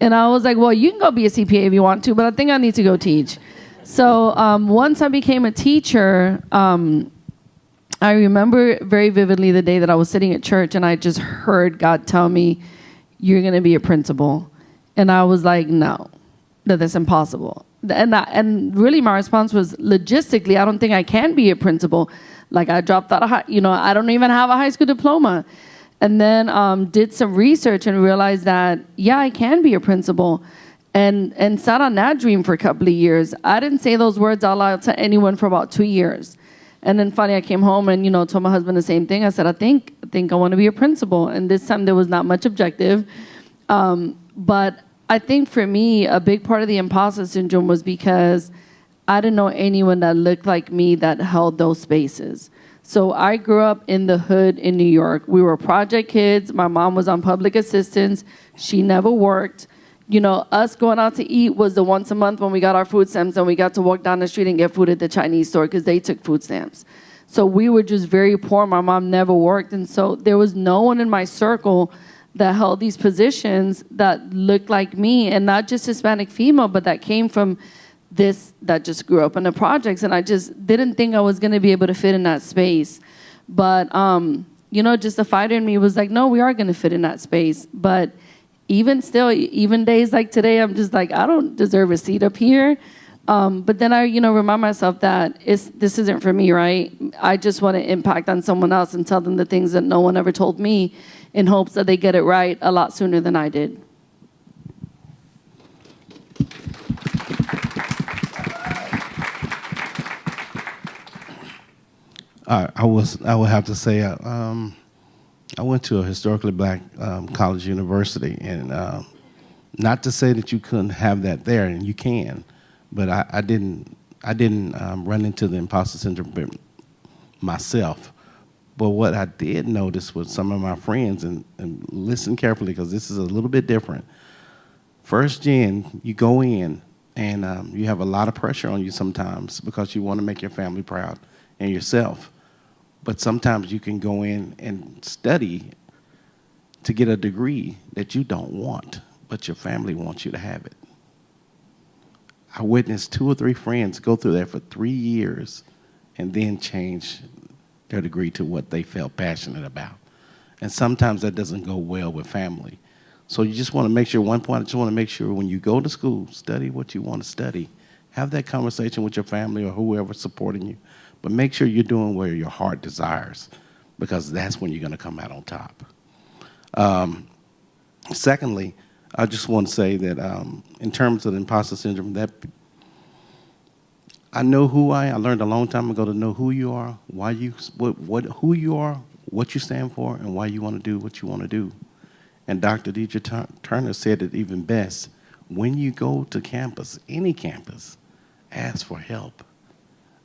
And I was like, well, you can go be a CPA if you want to, but I think I need to go teach. So once I became a teacher, I remember very vividly the day that I was sitting at church and I just heard God tell me, you're going to be a principal. And I was like, no, that's impossible. And really my response was, logistically, I don't think I can be a principal. Like, I dropped out of I don't even have a high school diploma. And then did some research and realized that, yeah, I can be a principal. And sat on that dream for a couple of years. I didn't say those words out loud to anyone for about 2 years. And then finally I came home and, told my husband the same thing. I said, I think I want to be a principal. And this time there was not much objective. But I think for me, a big part of the imposter syndrome was because I didn't know anyone that looked like me that held those spaces. So I grew up in the hood in New York. We were project kids. My mom was on public assistance. She never worked. Us going out to eat was the once a month when we got our food stamps and we got to walk down the street and get food at the Chinese store because they took food stamps. So we were just very poor. My mom never worked. And so there was no one in my circle that held these positions that looked like me, and not just Hispanic female, but that came from that just grew up in the projects. And I just didn't think I was going to be able to fit in that space. But, just the fighter in me was like, no, we are going to fit in that space. But even still, even days like today, I'm just like, I don't deserve a seat up here. But then I, remind myself that this isn't for me, right? I just want to impact on someone else and tell them the things that no one ever told me in hopes that they get it right a lot sooner than I did. I would have to say I went to a historically black college university, and not to say that you couldn't have that there, and you can, but I didn't run into the imposter syndrome myself. But what I did notice with some of my friends, and listen carefully because this is a little bit different. First gen, you go in and you have a lot of pressure on you sometimes because you want to make your family proud and yourself. But sometimes you can go in and study to get a degree that you don't want, but your family wants you to have it. I witnessed 2 or 3 friends go through that for 3 years and then change their degree to what they felt passionate about. And sometimes that doesn't go well with family. So you just want to make sure, one point, I just want to make sure when you go to school, study what you want to study. Have that conversation with your family or whoever's supporting you. But make sure you're doing where your heart desires, because that's when you're going to come out on top. Secondly, I just want to say that in terms of the imposter syndrome, that I know who I am. I learned a long time ago to know who you are, why you, who you are, what you stand for, and why you want to do what you want to do. And Dr. Deidre Turner said it even best. When you go to campus, any campus, ask for help.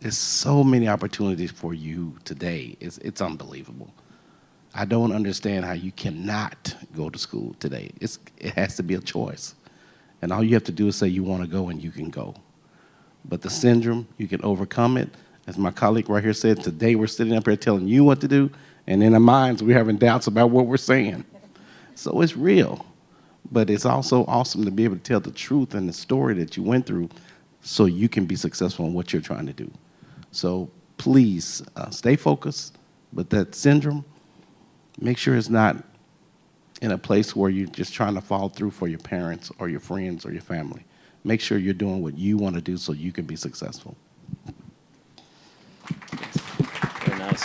There's so many opportunities for you today. It's unbelievable. I don't understand how you cannot go to school today. It has to be a choice. And all you have to do is say you want to go and you can go. But the syndrome, you can overcome it. As my colleague right here said, today we're sitting up here telling you what to do, and in our minds we're having doubts about what we're saying. So it's real. But it's also awesome to be able to tell the truth and the story that you went through so you can be successful in what you're trying to do. So please stay focused, but that syndrome, make sure it's not in a place where you're just trying to follow through for your parents or your friends or your family. Make sure you're doing what you want to do so you can be successful. Very nice.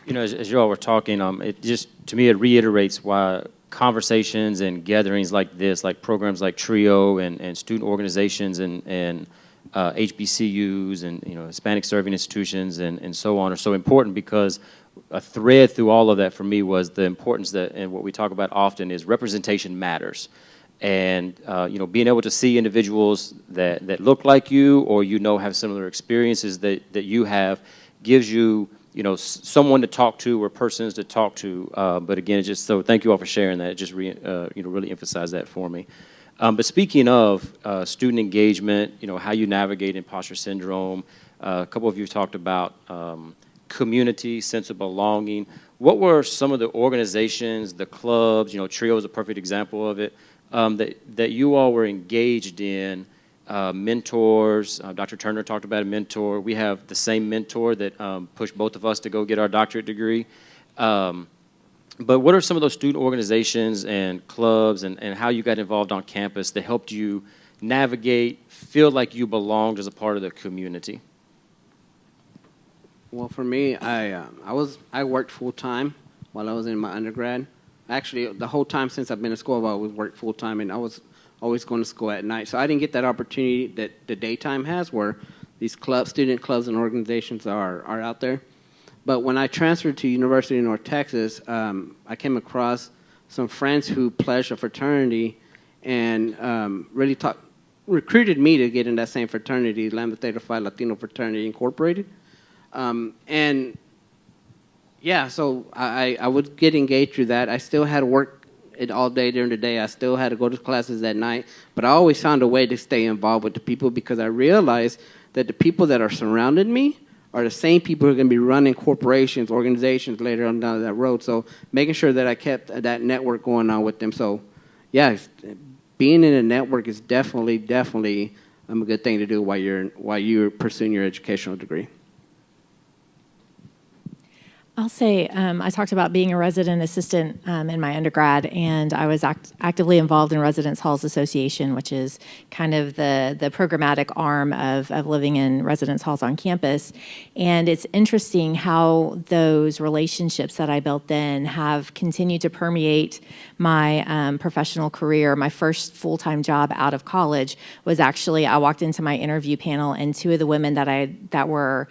As you all were talking, it just, to me, it reiterates why conversations and gatherings like this, like programs like TRIO and student organizations and HBCUs and Hispanic serving institutions and so on are so important, because a thread through all of that for me was the importance that, and what we talk about often, is representation matters. And being able to see individuals that look like you or have similar experiences that you have gives you someone to talk to or persons to talk to. But again, just so thank you all for sharing that. It just really emphasized that for me. But speaking of student engagement, how you navigate imposter syndrome, a couple of you talked about community, sense of belonging. What were some of the organizations, the clubs, TRIO is a perfect example of it, that you all were engaged in, mentors? Dr. Turner talked about a mentor. We have the same mentor that pushed both of us to go get our doctorate degree. But what are some of those student organizations and clubs and how you got involved on campus that helped you navigate, feel like you belonged as a part of the community? Well, for me, I worked full-time while I was in my undergrad. Actually, the whole time since I've been in school, I've always worked full-time, and I was always going to school at night. So I didn't get that opportunity that the daytime has, where these student clubs and organizations are out there. But when I transferred to University of North Texas, I came across some friends who pledged a fraternity and really recruited me to get in that same fraternity, Lambda Theta Phi Latino Fraternity Incorporated. And yeah, so I would get engaged through that. I still had to work it all day during the day. I still had to go to classes at night. But I always found a way to stay involved with the people, because I realized that the people that are surrounding me are the same people who are going to be running corporations, organizations later on down that road. So making sure that I kept that network going on with them. So yeah, being in a network is definitely a good thing to do while you're pursuing your educational degree. I'll say I talked about being a resident assistant in my undergrad, and I was actively involved in Residence Halls Association, which is kind of the programmatic arm of living in residence halls on campus. And it's interesting how those relationships that I built then have continued to permeate my professional career. My first full-time job out of college was actually, I walked into my interview panel, and two of the women that were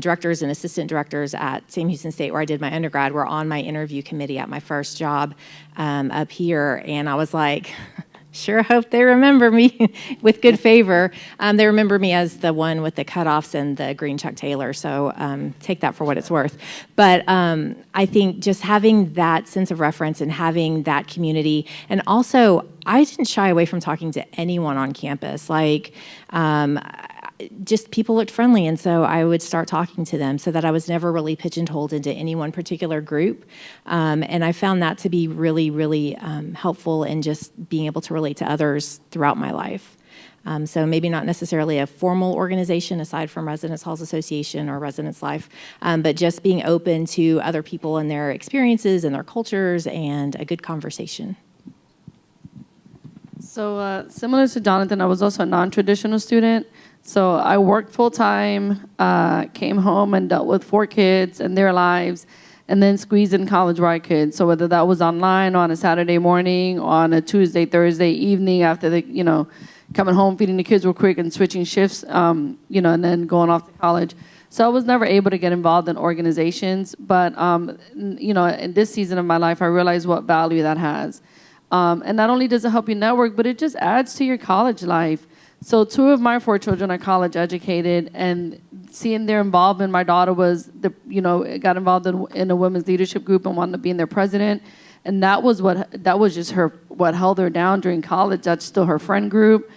directors and assistant directors at Sam Houston State, where I did my undergrad, were on my interview committee at my first job up here. And I was like, sure hope they remember me with good favor. They remember me as the one with the cutoffs and the green Chuck Taylor, so take that for what it's worth. But I think just having that sense of reference and having that community, and also I didn't shy away from talking to anyone on campus. Like, just people looked friendly, and so I would start talking to them so that I was never really pigeonholed into any one particular group. And I found that to be really, really helpful in just being able to relate to others throughout my life. So maybe not necessarily a formal organization aside from Residence Halls Association or Residence Life, but just being open to other people and their experiences and their cultures and a good conversation. So similar to Jonathan, I was also a non-traditional student. So I worked full-time, came home and dealt with 4 kids and their lives, and then squeezed in college where I could. So whether that was online on a Saturday morning, on a Tuesday, Thursday evening after coming home, feeding the kids real quick and switching shifts, and then going off to college. So I was never able to get involved in organizations, but, in this season of my life, I realized what value that has. And not only does it help you network, but it just adds to your college life. So 2 of my 4 children are college educated, and seeing their involvement, my daughter got involved in a women's leadership group and wanted to be their president. And that was just what held her down during college. That's still her friend group.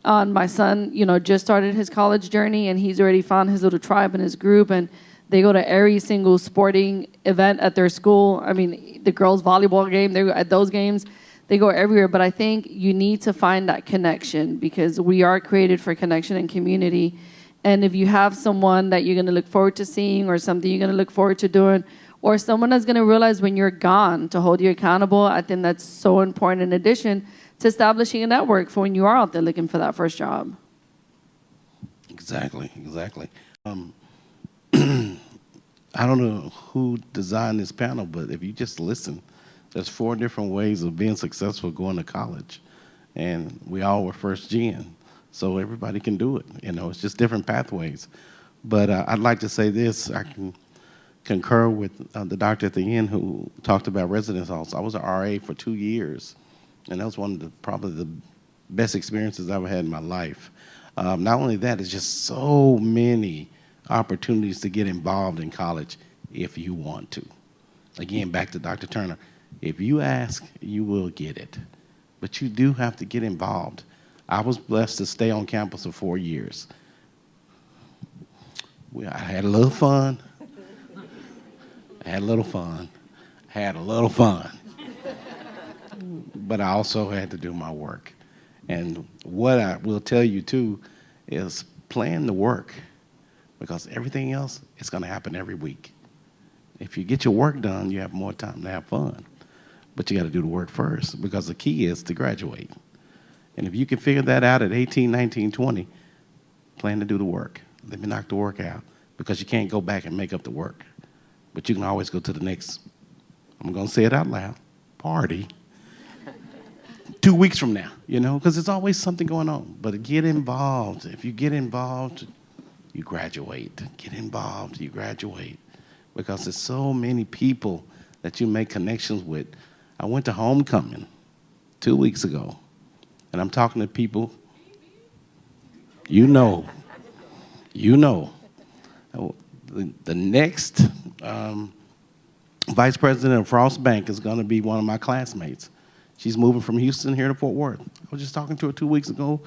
My son, just started his college journey, and he's already found his little tribe and his group, and they go to every single sporting event at their school. I mean, the girls' volleyball game, they're at those games. They go everywhere, but I think you need to find that connection, because we are created for connection and community. And if you have someone that you're going to look forward to seeing, or something you're going to look forward to doing, or someone that's going to realize when you're gone to hold you accountable, I think that's so important, in addition to establishing a network for when you are out there looking for that first job. Exactly. I don't know who designed this panel, but if you just listen, there's 4 different ways of being successful going to college. And we all were first gen, so everybody can do it. It's just different pathways. But I'd like to say this. I can concur with the doctor at the end who talked about residence halls. I was an RA for 2 years, and that was one of probably the best experiences I've ever had in my life. Not only that, it's just so many opportunities to get involved in college if you want to. Again, back to Dr. Turner. If you ask, you will get it. But you do have to get involved. I was blessed to stay on campus for 4 years. I had a little fun. But I also had to do my work. And what I will tell you, too, is plan the work, because everything else is going to happen every week. If you get your work done, you have more time to have fun. But you got to do the work first, because the key is to graduate. And if you can figure that out at 18, 19, 20, plan to do the work. Let me knock the work out, because you can't go back and make up the work. But you can always go to the next, I'm going to say it out loud, party 2 weeks from now, because there's always something going on. But get involved. If you get involved, you graduate. Get involved, you graduate. Because there's so many people that you make connections with. I went to homecoming 2 weeks ago, and I'm talking to people, the next vice president of Frost Bank is going to be one of my classmates. She's moving from Houston here to Fort Worth. I was just talking to her 2 weeks ago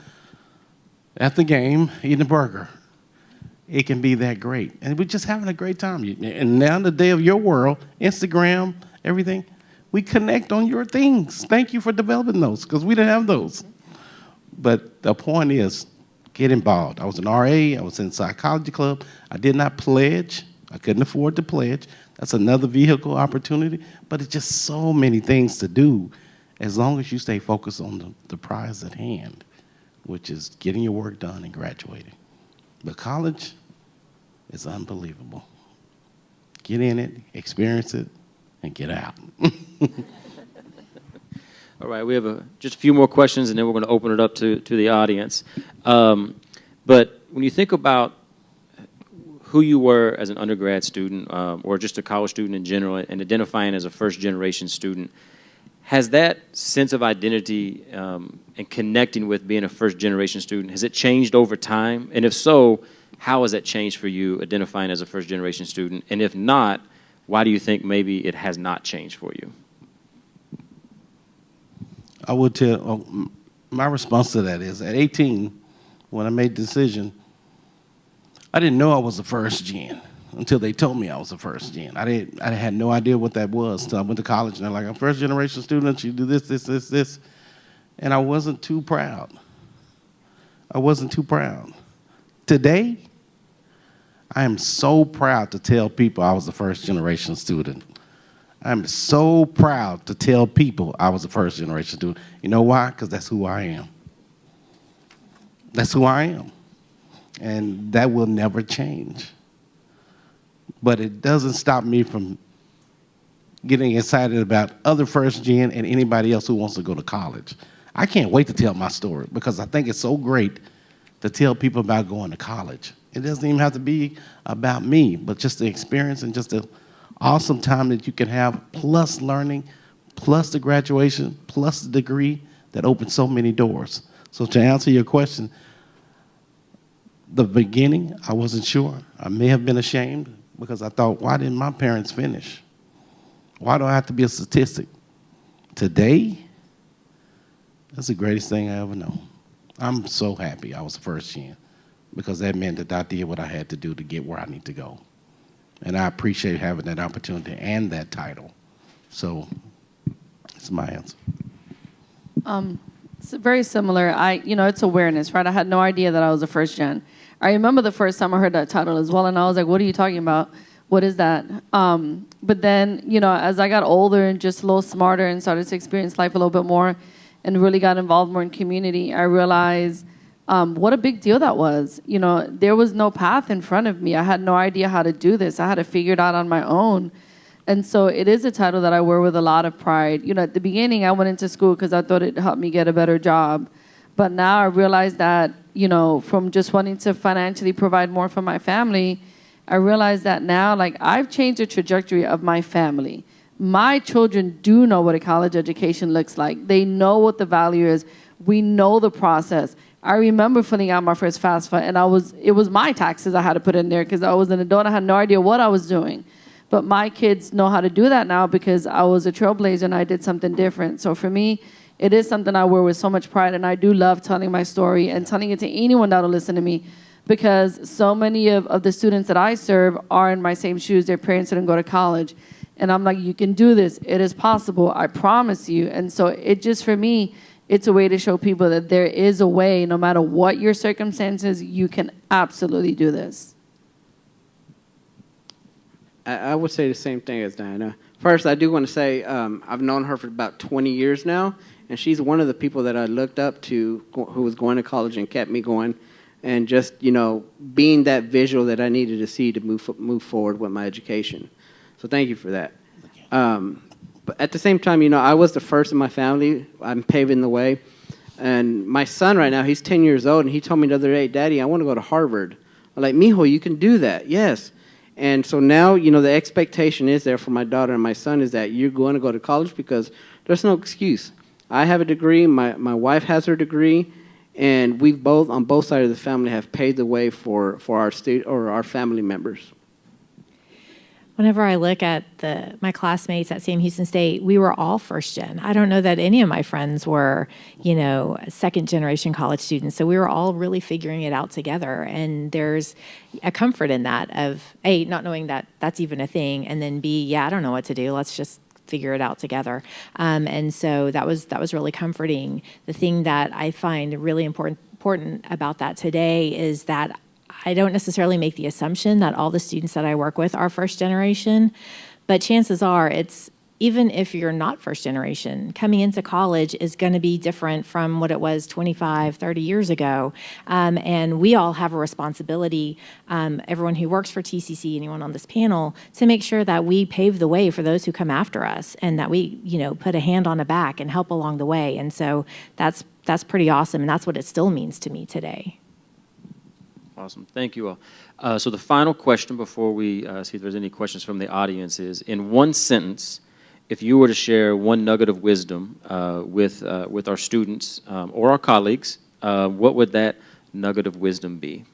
at the game, eating a burger. It can be that great. And we're just having a great time. And now the day of your world, Instagram, everything, we connect on your things. Thank you for developing those, because we didn't have those. But the point is, get involved. I was an RA. I was in psychology club. I did not pledge. I couldn't afford to pledge. That's another vehicle opportunity, but it's just so many things to do as long as you stay focused on the prize at hand, which is getting your work done and graduating. But college is unbelievable. Get in it, experience it, and get out. All right, we have just a few more questions, and then we're going to open it up to the audience. But when you think about who you were as an undergrad student or just a college student in general and identifying as a first-generation student, has that sense of identity and connecting with being a first-generation student, has it changed over time? And if so, how has that changed for you identifying as a first-generation student? And if not, why do you think maybe it has not changed for you? I would tell, my response to that is, at 18, when I made the decision, I didn't know I was a first gen until they told me I was a first gen. I had no idea what that was until I went to college, and they're like, I'm a first generation student, you do this, this, this, this. And I wasn't too proud. I wasn't too proud. Today, I am so proud to tell people I was a first generation student. I'm so proud to tell people I was a first generation student. You know why? Because that's who I am. That's who I am. And that will never change. But it doesn't stop me from getting excited about other first gen and anybody else who wants to go to college. I can't wait to tell my story because I think it's so great to tell people about going to college. It doesn't even have to be about me, but just the experience and just the awesome time that you can have, plus learning, plus the graduation, plus the degree that opens so many doors. So to answer your question, the beginning, I wasn't sure. I may have been ashamed because I thought, why didn't my parents finish? Why do I have to be a statistic? Today, that's the greatest thing I ever know. I'm so happy I was first gen because that meant that I did what I had to do to get where I need to go. And I appreciate having that opportunity and that title. So that's my answer. It's very similar. It's awareness, right? I had no idea that I was a first gen. I remember the first time I heard that title as well, and I was like, what are you talking about? What is that? But then, as I got older and just a little smarter and started to experience life a little bit more and really got involved more in community, I realized what a big deal that was. There was no path in front of me. I had no idea how to do this. I had to figure it out on my own. And so it is a title that I wear with a lot of pride. At the beginning, I went into school because I thought it helped me get a better job. But now I realize that, from just wanting to financially provide more for my family, I realize that now, I've changed the trajectory of my family. My children do know what a college education looks like. They know what the value is. We know the process. I remember filling out my first FAFSA, and it was my taxes I had to put in there because I was an adult. I had no idea what I was doing. But my kids know how to do that now because I was a trailblazer and I did something different. So for me, it is something I wear with so much pride, and I do love telling my story and telling it to anyone that will listen to me because so many of the students that I serve are in my same shoes. Their parents didn't go to college. And I'm like, you can do this. It is possible. I promise you. And so it just, for me, it's a way to show people that there is a way, no matter what your circumstances, you can absolutely do this. I would say the same thing as Diana. First, I do want to say I've known her for about 20 years now, and she's one of the people that I looked up to who was going to college and kept me going, and just, being that visual that I needed to see to move forward with my education. So thank you for that. But at the same time, I was the first in my family. I'm paving the way. And my son right now, he's 10 years old, and he told me the other day, Daddy, I want to go to Harvard. I'm like, Mijo, you can do that. Yes. And so now, the expectation is there for my daughter and my son is that you're going to go to college because there's no excuse. I have a degree. My wife has her degree. And we've both, on both sides of the family, have paved the way for our family members. Whenever I look at my classmates at Sam Houston State, we were all first gen. I don't know that any of my friends were, second generation college students. So we were all really figuring it out together. And there's a comfort in that of, A, not knowing that that's even a thing, and then B, yeah, I don't know what to do. Let's just figure it out together. And so that was really comforting. The thing that I find really important about that today is that I don't necessarily make the assumption that all the students that I work with are first generation, But chances are it's, even if you're not first generation, coming into college is going to be different from what it was 25, 30 years ago. And we all have a responsibility, everyone who works for TCC, anyone on this panel, to make sure that we pave the way for those who come after us and that we, put a hand on the back and help along the way. And so that's pretty awesome. And that's what it still means to me today. Awesome. Thank you all. So the final question before we see if there's any questions from the audience is, in one sentence, if you were to share one nugget of wisdom with our students or our colleagues, what would that nugget of wisdom be?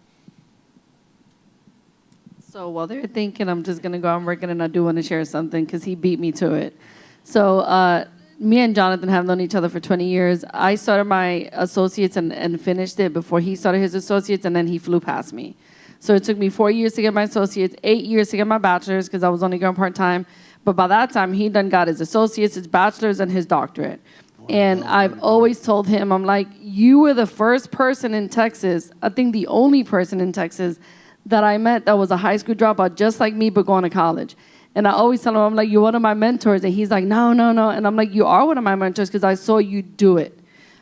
So while they're thinking, I'm just going to go on record, and I do want to share something because he beat me to it. So me and Jonathan have known each other for 20 years. I started my associates and finished it before he started his associates, and then he flew past me. So it took me 4 years to get my associates, 8 years to get my bachelor's because I was only going part-time. But by that time, he done got his associates, his bachelor's, and his doctorate. And I've always told him, I'm like, you were the first person in Texas, I think the only person in Texas that I met that was a high school dropout just like me but going to college. And I always tell him, I'm like, you're one of my mentors. And he's like, no. And I'm like, you are one of my mentors because I saw you do it.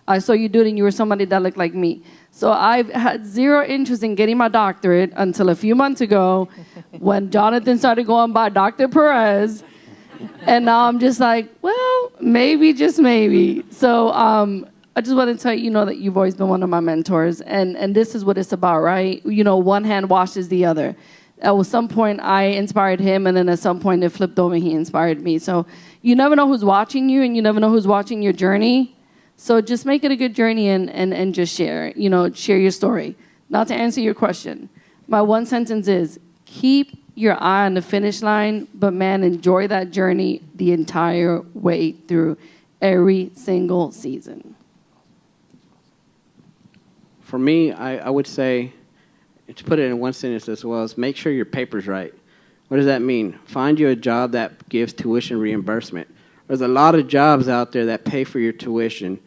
I saw you do it and you were somebody that looked like me. So I've had zero interest in getting my doctorate until a few months ago when Jonathan started going by Dr. Perez. And now I'm just like, well, maybe, just maybe. So I just want to tell you, that you've always been one of my mentors. And this is what it's about, right? One hand washes the other. At some point, I inspired him, and then at some point, it flipped over, he inspired me. So you never know who's watching you, and you never know who's watching your journey. So just make it a good journey and just share, share your story. Now to answer your question, my one sentence is, keep your eye on the finish line, but man, enjoy that journey the entire way through every single season. For me, I would say, to put it in one sentence as well, is make sure your paper's right. What does that mean? Find you a job that gives tuition reimbursement. There's a lot of jobs out there that pay for your tuition.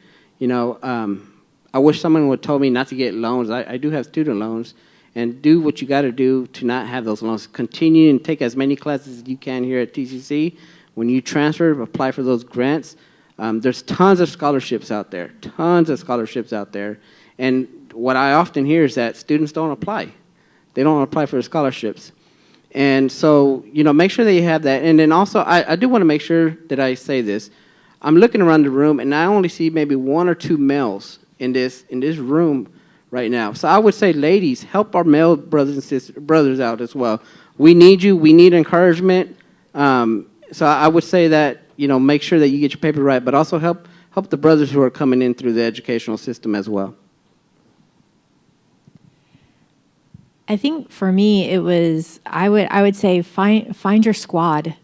I wish someone would have told me not to get loans. I do have student loans. And do what you got to do to not have those loans. Continue and take as many classes as you can here at TCC. When you transfer, apply for those grants. There's tons of scholarships out there, And what I often hear is that students don't apply. They don't apply for the scholarships. And so, make sure that you have that. And then also, I do want to make sure that I say this. I'm looking around the room, and I only see maybe 1 or 2 males in this room right now. So I would say, ladies, help our male brothers out as well. We need you. We need encouragement. So I would say that, make sure that you get your paper right, but also help the brothers who are coming in through the educational system as well. I think for me, it was, I would say find your squad.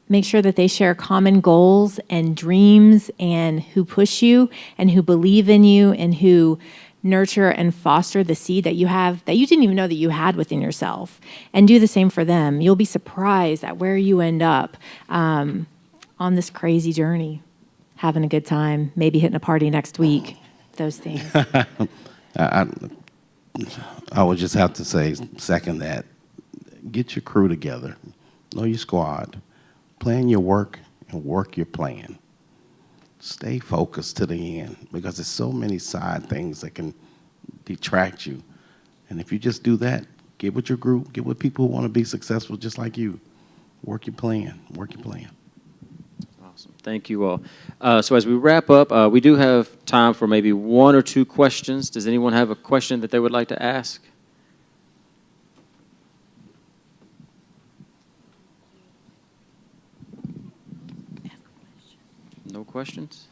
Make sure that they share common goals and dreams and who push you and who believe in you and who nurture and foster the seed that you have that you didn't even know that you had within yourself, and do the same for them. You'll be surprised at where you end up on this crazy journey, having a good time, maybe hitting a party next week, those things. I would just have to say, second that, get your crew together, know your squad, plan your work, and work your plan. Stay focused to the end, because there's so many side things that can detract you. And if you just do that, get with your group, get with people who want to be successful just like you. Work your plan. Awesome. Thank you all. So as we wrap up, we do have time for maybe 1 or 2 questions. Does anyone have a question that they would like to ask? No questions?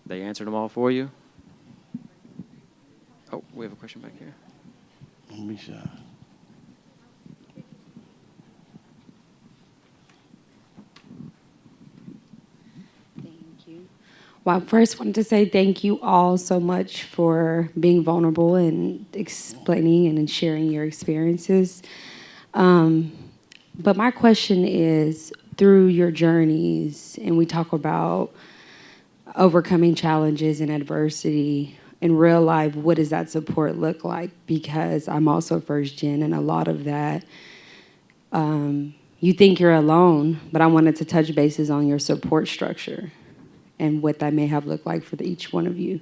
They answered them all for you? Oh, we have a question back here. Let me show. Well, I first wanted to say thank you all so much for being vulnerable and explaining and sharing your experiences. But my question is, through your journeys, and we talk about overcoming challenges and adversity, in real life, what does that support look like? Because I'm also first gen, and a lot of that you think you're alone, but I wanted to touch bases on your support structure and what that may have looked like for each one of you.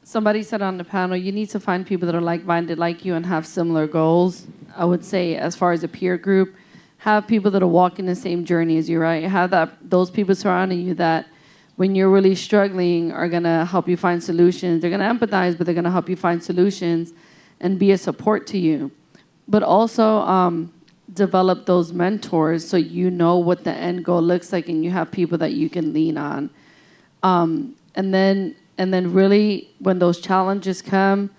Somebody said on the panel, you need to find people that are like-minded like you and have similar goals. I would say, as far as a peer group, have people that are walking the same journey as you, right? Have those people surrounding you that when you're really struggling are gonna help you find solutions. They're gonna empathize, but they're gonna help you find solutions and be a support to you. But also develop those mentors so you know what the end goal looks like and you have people that you can lean on. And then really, when those challenges come,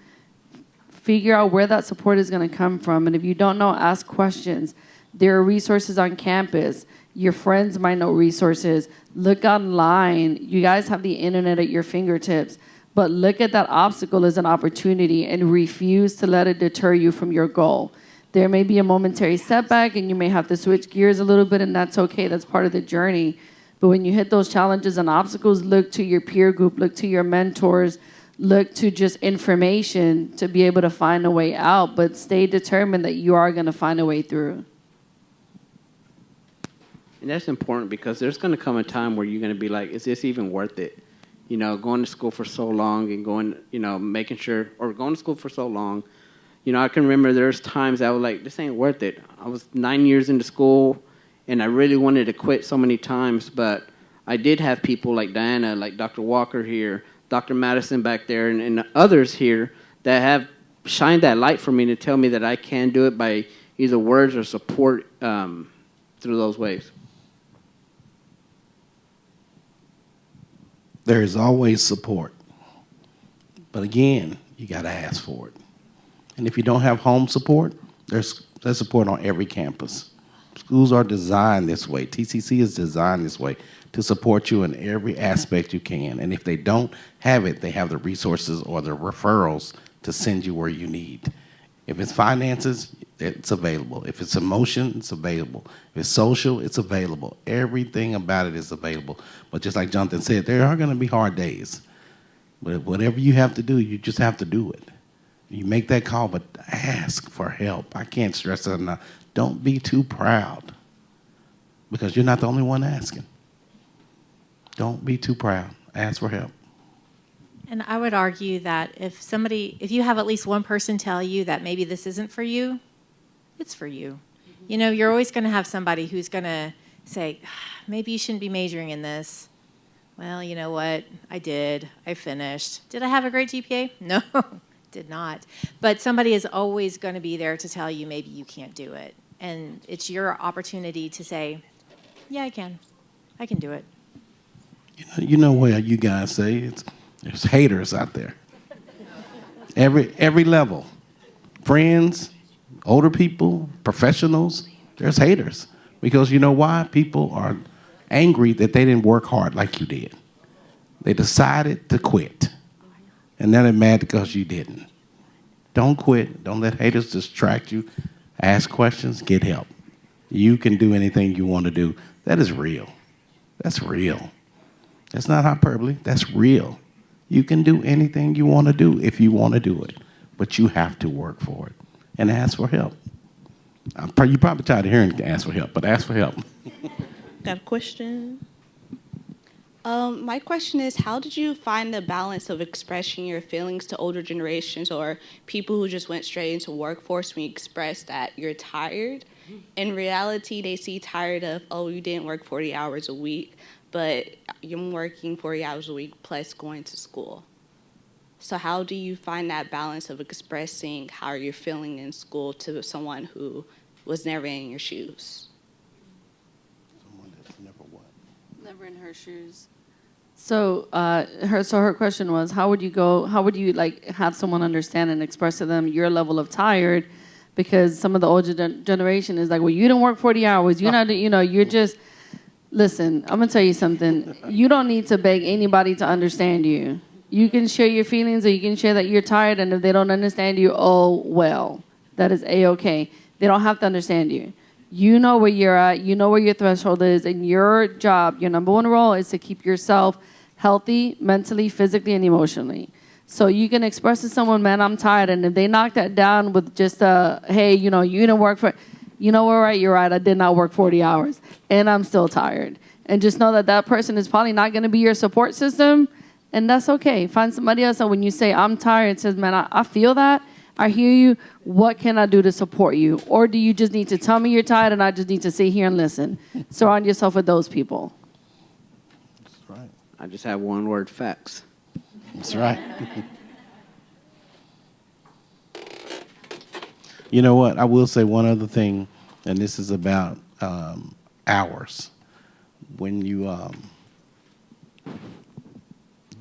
figure out where that support is going to come from. And if you don't know, ask questions. There are resources on campus. Your friends might know resources. Look online. You guys have the internet at your fingertips. But look at that obstacle as an opportunity and refuse to let it deter you from your goal. There may be a momentary setback and you may have to switch gears a little bit, and that's okay. That's part of the journey. But when you hit those challenges and obstacles, look to your peer group, look to your mentors, look to just information to be able to find a way out, but stay determined that you are going to find a way through. And that's important because there's going to come a time where you're going to be like, is this even worth it? You know, going to school for so long and going, you know, making sure, or going to school for so long. You know, I can remember there's times I was like, this ain't worth it. I was 9 years into school, and I really wanted to quit so many times, but I did have people like Diana, like Dr. Walker here, Dr. Madison back there, and others here that have shined that light for me to tell me that I can do it by either words or support through those ways. There is always support. But again, you got to ask for it. And if you don't have home support, there's support on every campus. Schools are designed this way. TCC is designed this way to support you in every aspect you can. And if they don't have it, they have the resources or the referrals to send you where you need. If it's finances, it's available. If it's emotion, it's available. If it's social, it's available. Everything about it is available. But just like Jonathan said, there are going to be hard days. But whatever you have to do, you just have to do it. You make that call, but ask for help. I can't stress that enough. Don't be too proud, because you're not the only one asking. Don't be too proud. Ask for help. And I would argue that if you have at least one person tell you that maybe this isn't for you, it's for you. You know, you're always going to have somebody who's going to say, maybe you shouldn't be majoring in this. Well, you know what? I did. I finished. Did I have a great GPA? No, did not. But somebody is always going to be there to tell you maybe you can't do it. And it's your opportunity to say, yeah, I can. I can do it. You know what you guys say? There's haters out there. Every level. Friends, older people, professionals, there's haters. Because you know why? People are angry that they didn't work hard like you did. They decided to quit. And then they're mad because you didn't. Don't quit. Don't let haters distract you. Ask questions, get help. You can do anything you want to do. That is real. That's real. That's not hyperbole. That's real. You can do anything you want to do if you want to do it. But you have to work for it. And ask for help. You probably tired of hearing ask for help, but ask for help. Got a question? My question is, how did you find the balance of expressing your feelings to older generations or people who just went straight into workforce when you express that you're tired? In reality, they see tired of, oh, you didn't work 40 hours a week, but you're working 40 hours a week plus going to school. So how do you find that balance of expressing how you're feeling in school to someone who was never in your shoes? Someone that's never what? Never in her shoes. So her question was, how would you like have someone understand and express to them your level of tired? Because some of the older generation is like, well, you don't work 40 hours. You're not, you're just, listen, I'm going to tell you something. You don't need to beg anybody to understand you. You can share your feelings or you can share that you're tired, and if they don't understand you, oh, well, that is A-okay. They don't have to understand you. You know where you're at. You know where your threshold is, and your job, your number one role is to keep yourself healthy mentally, physically, and emotionally. So you can express to someone, man, I'm tired. And if they knock that down with just hey, you didn't work for, you're right, I did not work 40 hours and I'm still tired. And just know that that person is probably not going to be your support system, and that's okay. Find somebody else that when you say, I'm tired, it says, man, I feel that. I hear you. What can I do to support you? Or do you just need to tell me you're tired and I just need to sit here and listen? Surround yourself with those people. That's right. I just have one word, facts. That's right. You know what? I will say one other thing, and this is about hours. When you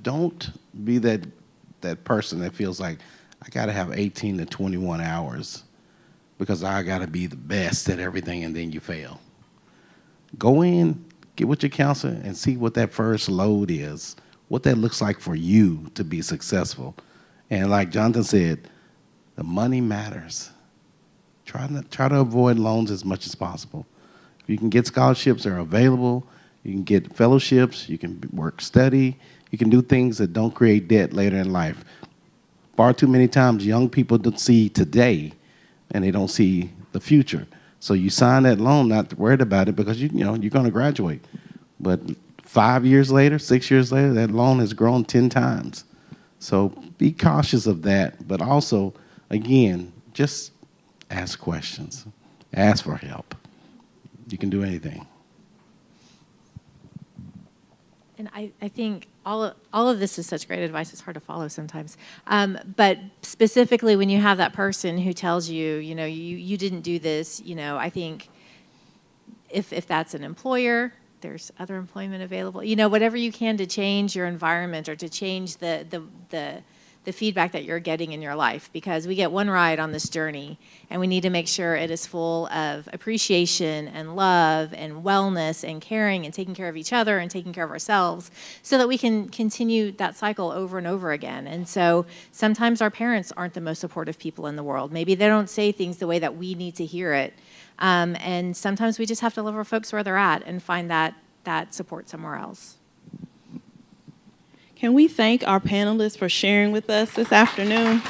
don't be that person that feels like I got to have 18 to 21 hours because I got to be the best at everything, and then you fail. Go in, get with your counselor, and see what that first load is, what that looks like for you to be successful. And like Jonathan said, the money matters. Try to avoid loans as much as possible. If you can get scholarships that are available, you can get fellowships, you can work study, you can do things that don't create debt later in life. Far too many times young people don't see today and they don't see the future. So you sign that loan not worried about it because you're going to graduate. But 5 years later, 6 years later, that loan has grown 10 times. So be cautious of that, but also, again, just ask questions. Ask for help. You can do anything. And I think all of this is such great advice. It's hard to follow sometimes. But specifically when you have that person who tells you, you didn't do this, I think if that's an employer, there's other employment available. Whatever you can to change your environment or to change the feedback that you're getting in your life, because we get one ride on this journey and we need to make sure it is full of appreciation and love and wellness and caring and taking care of each other and taking care of ourselves so that we can continue that cycle over and over again. And so sometimes our parents aren't the most supportive people in the world. Maybe they don't say things the way that we need to hear it. And sometimes we just have to love our folks where they're at and find that support somewhere else. Can we thank our panelists for sharing with us this afternoon?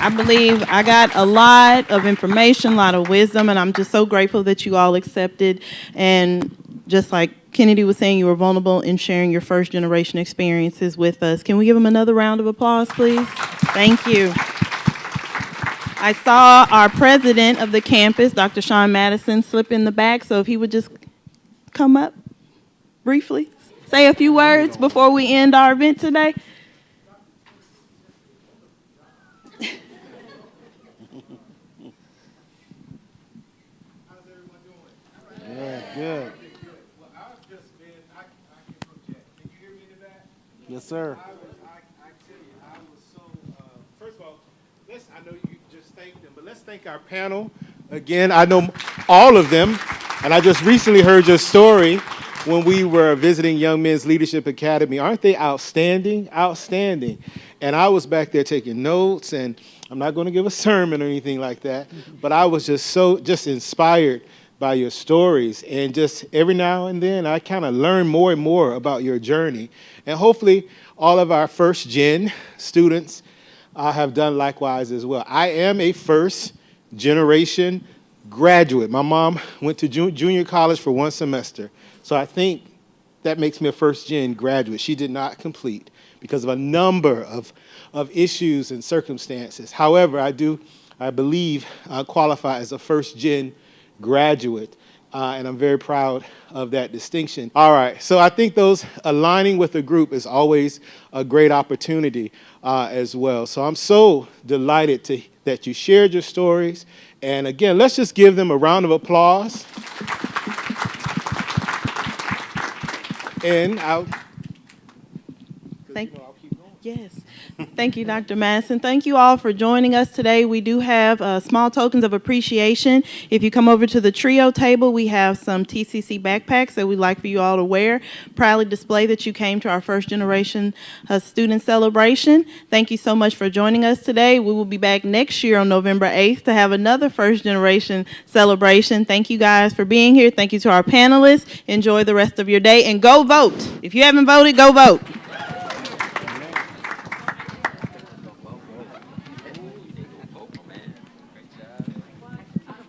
I believe I got a lot of information, a lot of wisdom, and I'm just so grateful that you all accepted. And just like Kennedy was saying, you were vulnerable in sharing your first generation experiences with us. Can we give them another round of applause, please? Thank you. I saw our president of the campus, Dr. Sean Madison, slip in the back, so if he would just come up briefly. Say a few words before we end our event today. Good. Yes, sir. First of all, I know you just thanked them, but let's thank our panel. Again, I know all of them, and I just recently heard your story when we were visiting Young Men's Leadership Academy. Aren't they outstanding? Outstanding. And I was back there taking notes, and I'm not going to give a sermon or anything like that, but I was just inspired by your stories. And just every now and then, I kind of learn more and more about your journey. And hopefully, all of our first gen students have done likewise as well. I am a first generation graduate. My mom went to junior college for 1 semester. So I think that makes me a first-gen graduate. She did not complete because of a number of issues and circumstances. However, I believe, qualify as a first-gen graduate, and I'm very proud of that distinction. All right, so I think those aligning with the group is always a great opportunity as well. So I'm so delighted that you shared your stories. And again, let's just give them a round of applause. And Thank you. Yes. Thank you, Dr. Madison. Thank you all for joining us today. We do have small tokens of appreciation. If you come over to the trio table, we have some TCC backpacks that we'd like for you all to wear. Proudly display that you came to our first generation student celebration. Thank you so much for joining us today. We will be back next year on November 8th to have another first generation celebration. Thank you guys for being here. Thank you to our panelists. Enjoy the rest of your day and go vote. If you haven't voted, go vote.